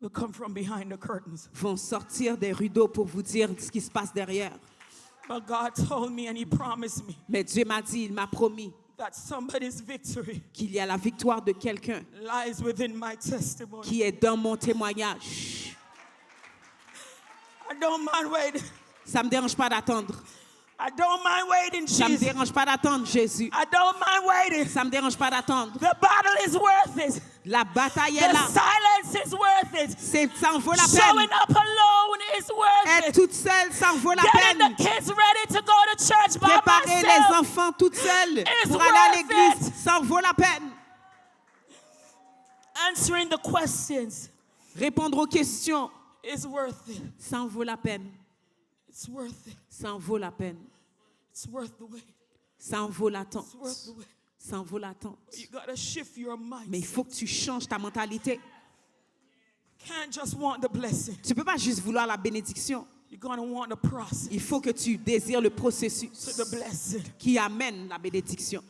A: will come from behind the curtains.
B: vont sortir des rideaux pour vous dire ce qui se passe derrière.
A: But God told me and He promised me
B: Mais Dieu m'a dit, il m'a promis
A: that somebody's victory
B: qu'il y a la victoire de quelqu'un
A: lies within my testimony.
B: qui est dans mon témoignage.
A: I don't mind waiting.
B: Ça ne me dérange pas d'attendre.
A: I don't mind waiting,
B: Ça ne me
A: Jesus.
B: dérange pas d'attendre, Jésus.
A: I don't mind waiting.
B: Ça ne me dérange pas d'attendre.
A: The battle is worth it.
B: La bataille est
A: The
B: là.
A: silence is worth it.
B: Ça en vaut la
A: Showing
B: peine.
A: up alone is worth
B: Être
A: it.
B: toute seule, ça en vaut la
A: Getting
B: peine.
A: the kids ready to go to church by
B: Préparer les
A: myself
B: enfants toute seule
A: It's
B: pour aller à
A: worth
B: l'église,
A: it.
B: ça en vaut la peine.
A: answering the questions
B: Répondre aux questions,
A: is worth it.
B: ça en vaut la peine.
A: It's worth it.
B: Ça en vaut la peine.
A: It's worth the wait.
B: Ça en vaut l'attente.
A: It's worth the wait.
B: Ça en vaut l'attente.
A: You gotta shift your mind.
B: Mais il faut que tu changes ta mentalité.
A: Can't just want the blessing.
B: Tu ne peux pas juste vouloir la bénédiction.
A: You're gonna want the process
B: Il faut que tu désires le
A: to
B: processus
A: the blessing.
B: qui amène la bénédiction.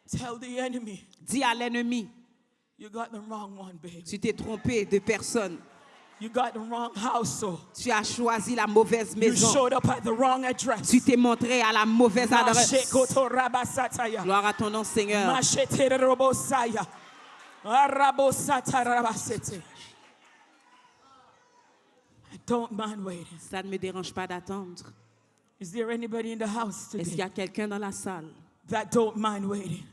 A: Tell the enemy
B: Dis à l'ennemi,
A: you got the wrong one, babe.
B: tu t'es trompé de personne.
A: You got the wrong household.
B: Tu as choisi la mauvaise
A: You
B: maison.
A: showed up at the wrong address.
B: Tu t'es montré à la mauvaise adresse.
A: Mashekoto rabasataya.
B: Gloire à ton nom, Seigneur.
A: Mashetere robosaya. Arabosata rabasete. I don't mind waiting.
B: Ça ne me dérange pas d'attendre.
A: Is there anybody in the house
B: Est-ce qu'il y
A: today
B: a quelqu'un dans la salle
A: that don't mind waiting?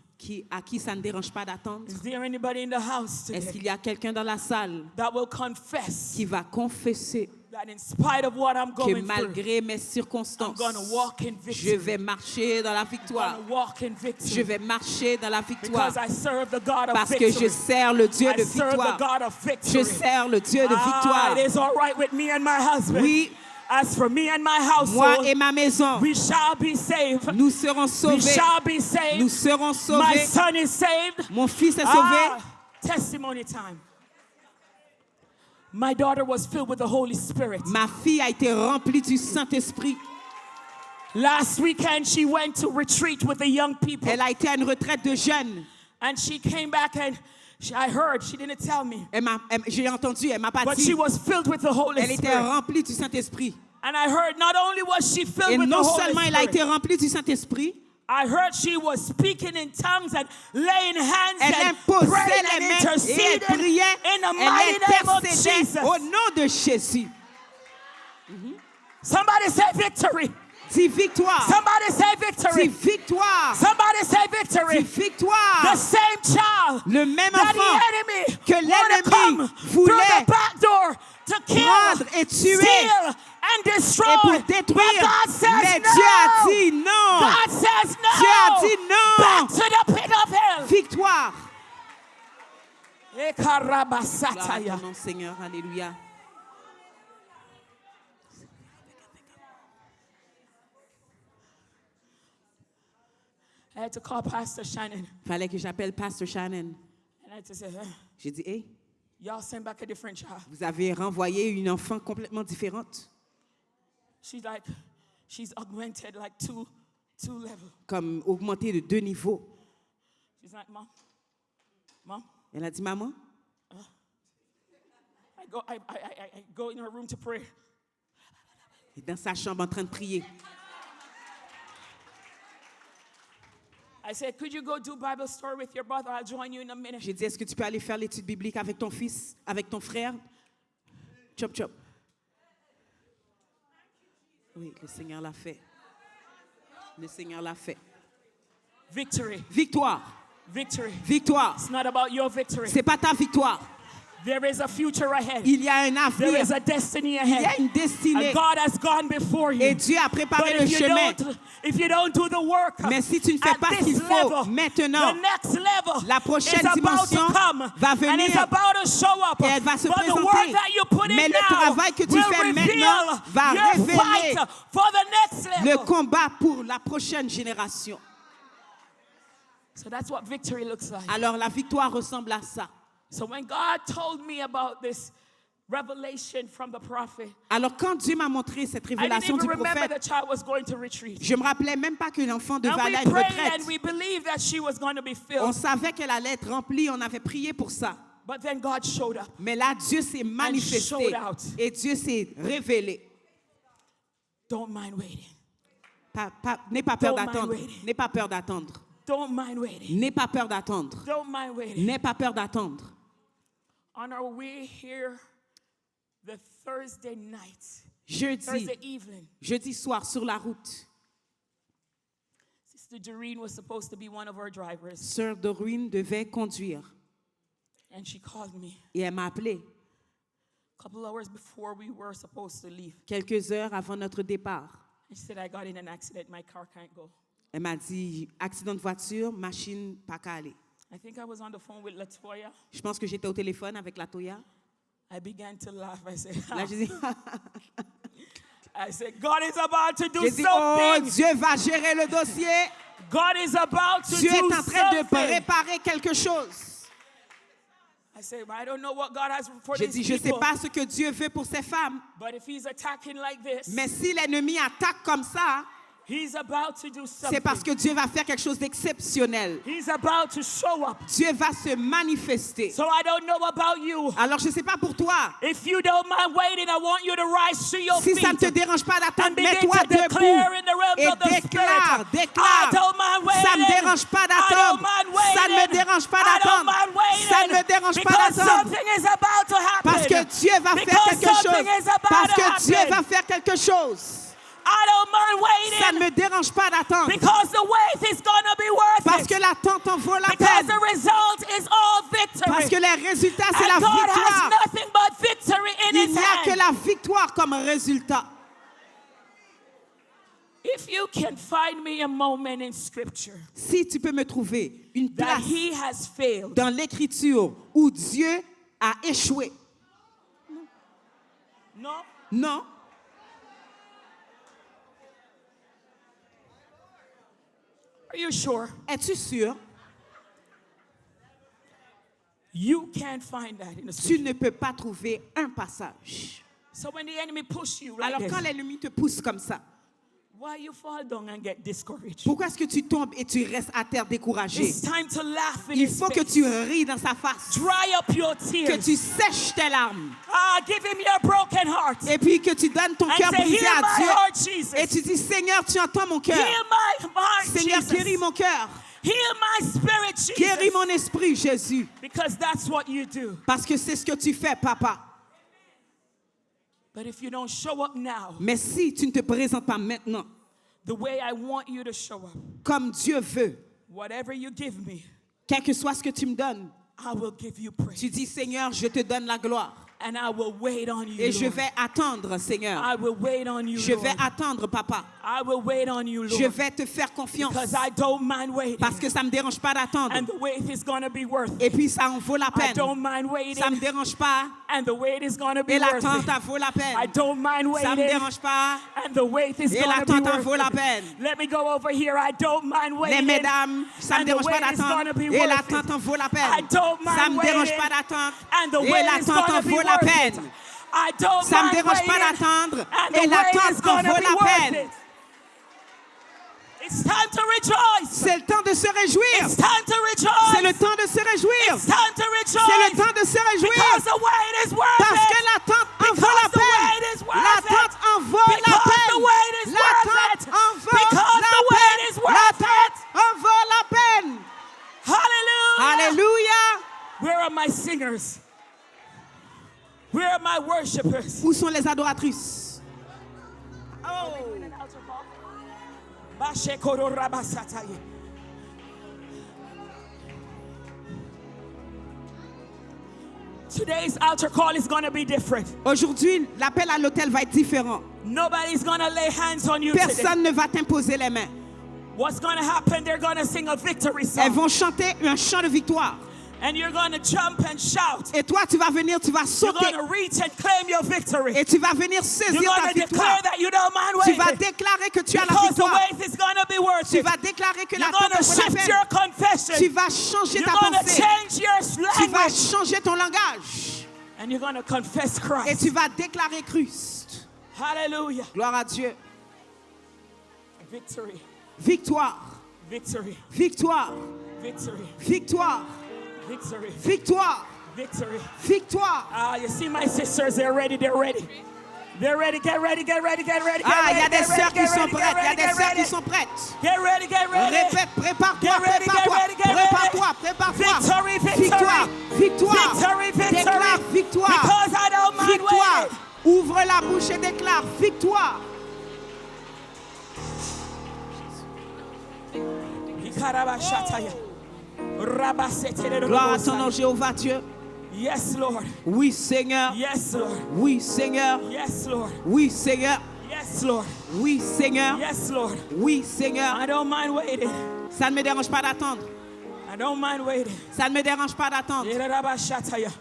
B: à qui ça ne dérange pas d'attendre?
A: Is there anybody in the house
B: Est-ce
A: today
B: qu'il y a quelqu'un dans la salle
A: that will confess
B: qui va confesser
A: that in spite of what I'm
B: que
A: going through,
B: malgré mes
A: I'm
B: circonstances,
A: going to walk in
B: je
A: victory.
B: vais marcher dans la
A: I'm
B: victoire.
A: going to walk in
B: Je
A: victory
B: vais marcher dans la victoire
A: because I serve the God of
B: parce que je
A: victory.
B: sers le Dieu
A: I
B: de
A: serve the
B: victoire.
A: God of
B: Je
A: victory.
B: sers le Dieu de
A: Ah,
B: victoire.
A: it is all right with me and my husband.
B: Oui,
A: As for me and my
B: moi
A: household,
B: et ma maison,
A: we shall be saved.
B: nous serons
A: We
B: sauvés.
A: shall be
B: Nous
A: saved.
B: serons
A: My
B: sauvés.
A: son is saved.
B: Mon fils est sauvé.
A: Ah, testimony time. My daughter was filled with the Holy Spirit.
B: Ma fille a été remplie du Saint-Esprit.
A: Last weekend, she went to retreat with the young people.
B: Elle a été à une retraite de jeunes.
A: And she came back and I heard, she didn't tell me,
B: J'ai entendu, elle m'a pas
A: but
B: dit.
A: she was filled with the Holy
B: Elle était
A: Spirit.
B: remplie du Saint-Esprit.
A: And I heard not only was she filled
B: Et
A: with the
B: non
A: Holy
B: seulement elle a été
A: Spirit,
B: remplie du Saint-Esprit,
A: I heard she was speaking in tongues and laying hands
B: elle
A: and
B: imposait
A: praying
B: les
A: and
B: mains et elle
A: interceding
B: priait.
A: in the
B: Elle
A: mighty name of
B: intercédait
A: Jesus.
B: au nom de Jésus.
A: Somebody say victory.
B: Dis victoire.
A: Somebody say
B: Dis
A: victory.
B: victoire.
A: Somebody say
B: Dis
A: victory. The
B: victoire.
A: same child
B: Le même
A: that
B: enfant
A: the enemy
B: que
A: wanna
B: l'ennemi
A: come
B: voulait
A: through the back door to kill,
B: prendre et tuer
A: steal, and destroy.
B: et pour
A: But
B: détruire.
A: God says
B: Mais
A: no.
B: Dieu a dit non.
A: God says no.
B: Dieu a dit non.
A: Back to the pit of hell.
B: Victoire. Gloire à
A: Ekarabasataya.
B: ton nom, Seigneur. Alléluia.
A: I had to call Pastor Shannon.
B: Fallait que j'appelle Pastor Shannon.
A: And I had to say, hey,
B: J'ai dit, hey,
A: y'all send back a different child.
B: vous avez renvoyé une enfant complètement différente.
A: She's augmented like two levels.
B: Comme augmenté de 2 niveaux.
A: She's like, Mom,
B: Elle a dit, maman,
A: I go in her room to pray.
B: elle est dans sa chambre en train de prier.
A: I said, could you go do Bible story with your brother? I'll join you in a minute.
B: J'ai dit, est-ce que tu peux aller faire l'étude biblique avec ton fils, avec ton frère? Chop, chop. Oui, le Seigneur l'a fait. Le Seigneur l'a fait.
A: Victory.
B: Victoire.
A: Victory.
B: Victoire.
A: It's not about your victory.
B: C'est pas ta victoire.
A: There is a future ahead.
B: Il y a un
A: There
B: avenir.
A: is a destiny
B: Il y a
A: ahead.
B: une destinée.
A: And God has gone before you.
B: Et Dieu a préparé
A: But
B: le chemin.
A: if you don't do the work,
B: Mais si tu ne fais
A: at
B: pas ce
A: this
B: qu'il faut
A: level,
B: maintenant,
A: the next level
B: la prochaine
A: is about
B: dimension
A: to come,
B: va
A: and it's
B: venir
A: about to show up.
B: et elle va se
A: But the
B: présenter.
A: work that you put
B: Mais
A: in
B: le
A: now
B: travail que tu
A: will
B: fais
A: reveal
B: maintenant va
A: your
B: révéler
A: fight for the next
B: le
A: level.
B: combat pour la prochaine génération.
A: So that's what victory looks like.
B: Alors la victoire ressemble à ça.
A: So when God told me about this revelation from the prophet,
B: Alors quand Dieu m'a montré cette
A: I didn't
B: révélation
A: even
B: du
A: remember
B: prophète,
A: the child was going to retreat.
B: je me rappelais même pas que l'enfant devait
A: And
B: aller à
A: we
B: une
A: prayed
B: retraite.
A: and we believed that she was going to be
B: On
A: filled.
B: savait qu'elle allait être remplie, on avait prié pour ça.
A: But then God showed up.
B: Mais là, Dieu s'est manifesté
A: showed out.
B: et Dieu s'est révélé.
A: Don't mind waiting.
B: N'aie pas peur
A: Don't mind
B: d'attendre.
A: waiting.
B: N'aie pas peur d'attendre.
A: Don't mind waiting.
B: N'aie pas peur d'attendre.
A: Don't mind waiting.
B: N'aie pas peur d'attendre.
A: On our way here, the Thursday night,
B: Jeudi,
A: Thursday evening,
B: jeudi soir sur la route,
A: Sister Doreen was supposed to be one of our drivers.
B: Sœur Doreen devait conduire
A: And she called me
B: et elle m'a appelé
A: a couple hours before we were supposed to leave.
B: quelques heures avant notre départ.
A: And she said, I got in an accident, my car can't go.
B: Elle m'a dit, accident de voiture, machine pas qu'à aller.
A: I think I was on the phone with Latoya.
B: Je pense que j'étais au téléphone avec la Toya.
A: I began to laugh. I said,
B: Là, j'ai dit,
A: I said, God is about to do
B: j'ai dit, oh,
A: something.
B: Dieu va gérer le dossier.
A: God is about to
B: Dieu est
A: do
B: en train de
A: something.
B: préparer quelque chose.
A: I said, I don't know what God has for
B: J'ai
A: these
B: dit, je ne sais
A: people.
B: pas ce que Dieu veut pour ces femmes.
A: But if he's attacking like this,
B: Mais si l'ennemi attaque comme ça,
A: he's about to do something.
B: c'est parce que Dieu va faire quelque chose d'exceptionnel.
A: He's about to show up.
B: Dieu va se manifester.
A: So I don't know about you.
B: Alors, je ne sais pas pour toi.
A: If you don't mind waiting, I want you to rise to your
B: Si ça ne
A: feet
B: te dérange pas d'attendre,
A: and begin
B: mets-toi
A: to declare in the realms
B: debout
A: of the
B: et déclare,
A: Spirit. I don't mind waiting.
B: Ça ne me dérange pas
A: I don't
B: d'attendre.
A: mind waiting.
B: Ça ne me dérange pas
A: I don't
B: d'attendre.
A: mind waiting.
B: Ça ne me dérange pas
A: Because
B: d'attendre.
A: something is about to happen.
B: Parce que Dieu va faire
A: Because
B: quelque chose.
A: something is about
B: Parce
A: to
B: que Dieu
A: happen.
B: va faire quelque chose.
A: I don't mind waiting.
B: Ça ne me dérange pas d'attendre.
A: Because the wait is going to be worth
B: Parce
A: it.
B: que l'attente en vaut la
A: Because
B: peine.
A: the result is all victory.
B: Parce que les résultats, c'est la
A: And God has
B: victoire.
A: nothing but victory in
B: Il
A: his
B: n'y a que
A: hand.
B: la victoire comme résultat.
A: If you can find me a moment in scripture
B: Si tu peux me trouver une
A: that
B: place
A: he has failed,
B: dans l'Écriture où Dieu a échoué.
A: no,
B: Non.
A: are you sure?
B: Es-tu sûr?
A: You can't find that in the
B: Tu
A: scripture.
B: ne peux pas trouver un passage.
A: So when the enemy push you like
B: Alors
A: this,
B: quand l'ennemi te pousse comme ça,
A: why you fall down and get discouraged?
B: pourquoi est-ce que tu tombes et tu restes à terre découragé?
A: It's time to laugh in
B: Il
A: his
B: faut que
A: face.
B: tu ris dans sa face,
A: Dry up your
B: que
A: tears.
B: tu sèches tes larmes
A: Give him your broken heart.
B: et puis que tu donnes ton
A: And
B: cœur
A: say,
B: brisé
A: heal
B: à
A: my
B: Dieu
A: heart, Jesus.
B: et tu dis Seigneur, tu entends mon cœur.
A: Heal my heart,
B: Seigneur,
A: Jesus.
B: guéris mon cœur.
A: Heal my spirit, Jesus.
B: Guéris mon esprit, Jésus.
A: Because that's what you do.
B: Parce que c'est ce que tu fais, papa.
A: But if you don't show up now,
B: Mais si tu ne te présentes pas maintenant,
A: the way I want you to show up,
B: comme Dieu veut,
A: whatever you give me,
B: quel que soit ce que tu me donnes,
A: I will give you praise.
B: Tu dis, Seigneur, je te donne la gloire.
A: And I will wait on you,
B: Et je
A: Lord.
B: vais attendre, Seigneur.
A: I will wait on you,
B: Je vais
A: Lord.
B: attendre, Papa.
A: I will wait on you,
B: Je
A: Lord.
B: vais te faire confiance.
A: Because I don't mind waiting.
B: Parce que ça ne me dérange pas d'attendre.
A: And the wait is going to be worth it.
B: Et puis ça en vaut la
A: I
B: peine.
A: don't mind waiting.
B: Ça ne me dérange pas.
A: And the wait is going to be
B: Et
A: worth
B: l'attente
A: it.
B: en vaut la peine.
A: I don't mind
B: Ça ne me
A: waiting.
B: dérange pas.
A: And the wait is
B: Et
A: going to be
B: l'attente en vaut
A: worth
B: la
A: it.
B: peine.
A: Let me go over here. I don't mind
B: Les
A: waiting.
B: mesdames, ça ne me
A: And the
B: dérange pas
A: wait is going to
B: d'attendre.
A: be
B: Et
A: worth
B: l'attente
A: it.
B: en vaut la
A: I
B: peine.
A: don't mind
B: Ça ne me dérange
A: waiting.
B: pas d'attendre.
A: And the
B: Et
A: wait is
B: l'attente
A: going
B: en
A: to be
B: vaut la
A: worth it.
B: peine.
A: I don't
B: Ça ne me
A: mind
B: dérange pas
A: waiting.
B: d'attendre.
A: And
B: Et
A: the wait is
B: l'attente en
A: going to
B: vaut
A: be
B: la
A: worth
B: peine.
A: it. It's time to rejoice.
B: C'est le temps de se réjouir.
A: It's time to
B: C'est
A: rejoice.
B: le temps de se réjouir.
A: It's time to
B: C'est le
A: rejoice.
B: temps de se réjouir.
A: Because the wait is worth
B: Parce que
A: it.
B: l'attente en vaut
A: Because
B: la
A: the wait
B: peine.
A: is worth
B: L'attente
A: it.
B: en vaut la
A: Because the
B: peine.
A: wait is worth
B: L'attente
A: it.
B: en vaut
A: Because
B: la
A: the wait
B: peine.
A: is worth
B: L'attente
A: it.
B: en vaut la peine.
A: Hallelujah.
B: Alléluia.
A: Where are my singers? Where are my worshipers?
B: Où sont les adoratrices?
A: Oh. Bashekoro Rabasataye. Today's altar call is going to be different.
B: Aujourd'hui, l'appel à l'autel va être différent.
A: Nobody's going to lay hands on you today.
B: Personne ne va t'imposer les mains.
A: What's going to happen? They're going to sing a victory
B: Elles
A: song.
B: vont chanter un chant de victoire.
A: And you're going to jump and shout.
B: Et toi, tu vas venir, tu vas
A: You're
B: sauter.
A: going to reach and claim your victory.
B: Et tu vas venir
A: You're
B: saisir
A: going
B: ta
A: to declare
B: victoire.
A: that you don't mind
B: Tu vas
A: waiting.
B: déclarer que tu as la
A: Because the
B: victoire.
A: wait is going to be worth
B: Tu
A: it.
B: vas déclarer que
A: You're
B: l'attente
A: going to
B: vaut la
A: shift
B: peine.
A: your confession.
B: Tu vas changer
A: You're
B: ta
A: going to
B: pensée.
A: change your
B: Tu vas
A: language.
B: changer ton langage.
A: And you're going to confess
B: Et
A: Christ.
B: tu vas déclarer Christ.
A: Hallelujah.
B: Gloire à Dieu.
A: Victory.
B: Victoire.
A: Victory.
B: Victoire.
A: Victory.
B: Victoire.
A: Victory.
B: Victoire.
A: Victory.
B: Victoire.
A: Ah, you see my sisters, they're ready, they're ready. They're ready, get ready, get ready, get ready.
B: Ah, il y a des
A: get ready,
B: sœurs qui
A: get
B: sont
A: ready,
B: prêtes. Il y a
A: get
B: des
A: ready,
B: sœurs qui
A: get
B: sont prêtes.
A: ready, get ready.
B: Répète, prépare-toi,
A: Get ready, get
B: prépare-toi.
A: ready, get ready.
B: Prépare-toi, prépare-toi.
A: Victory, victory.
B: Victoire, victoire.
A: Victory, victory.
B: Déclare victoire.
A: Because I don't mind
B: Victoire.
A: waiting.
B: Ouvre la bouche et déclare victoire. Gloire à ton nom, Jéhovah Dieu.
A: Yes, Lord.
B: Oui, Seigneur.
A: Yes, Lord.
B: Oui, Seigneur.
A: Yes, Lord.
B: Oui, Seigneur.
A: Yes, Lord.
B: Oui, Seigneur.
A: Yes, Lord.
B: Oui, Seigneur.
A: I don't mind waiting.
B: Ça ne me dérange pas d'attendre.
A: I don't mind waiting.
B: Ça ne me dérange pas d'attendre.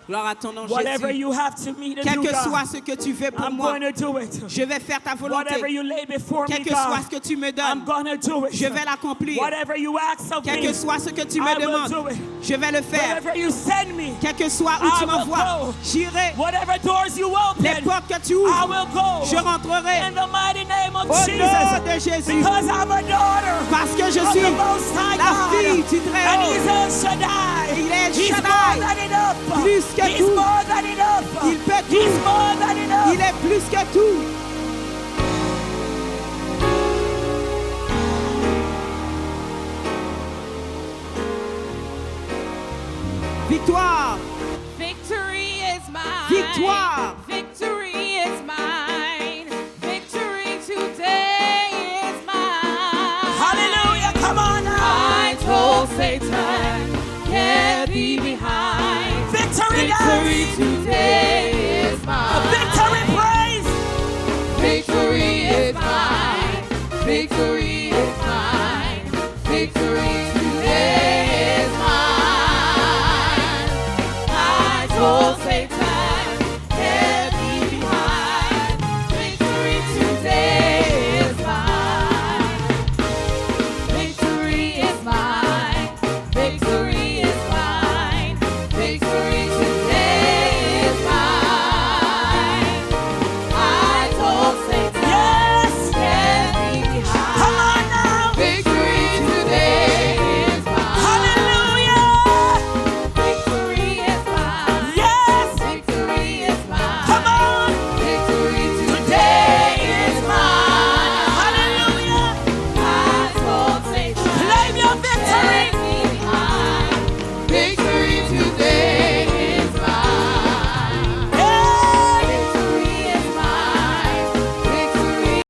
B: Gloire à ton nom,
A: Whatever
B: Jésus.
A: you have to me to
B: Quel
A: do,
B: que
A: God,
B: soit ce que tu veux pour
A: I'm
B: moi,
A: going to do it.
B: je vais faire ta
A: Whatever
B: volonté.
A: you lay before me,
B: Quel que soit
A: God,
B: ce que tu me
A: I'm
B: donnes,
A: going to do it.
B: je vais l'accomplir.
A: Whatever you ask of
B: Quel
A: me,
B: que soit ce que tu
A: I
B: me
A: will
B: demandes,
A: do it.
B: je vais le faire.
A: Wherever you send me,
B: Quel que soit où
A: I
B: tu
A: will
B: m'envoies,
A: go.
B: j'irai.
A: whatever doors you
B: Les
A: open,
B: portes que tu
A: I
B: ouvres,
A: will go.
B: je rentrerai.
A: In the mighty name of
B: Au nom
A: Jesus.
B: de Jésus.
A: Because I'm a daughter
B: Parce que je
A: of
B: suis
A: the Most High
B: la
A: God.
B: fille du
A: And He's
B: Très-Haut.
A: El Shaddai.
B: Il est
A: He's
B: Shaddai.
A: more than enough.
B: Plus que
A: He's
B: tout.
A: more than enough.
B: Il peut tout.
A: He's more than enough.
B: Il est plus que tout. Victoire.
C: Victory is mine.
B: Victoire.
C: Victory is mine. Victory today is mine.
A: Hallelujah. Come on now.
C: I told Satan, get thee behind.
A: Victory,
C: Victory
A: guys.
C: today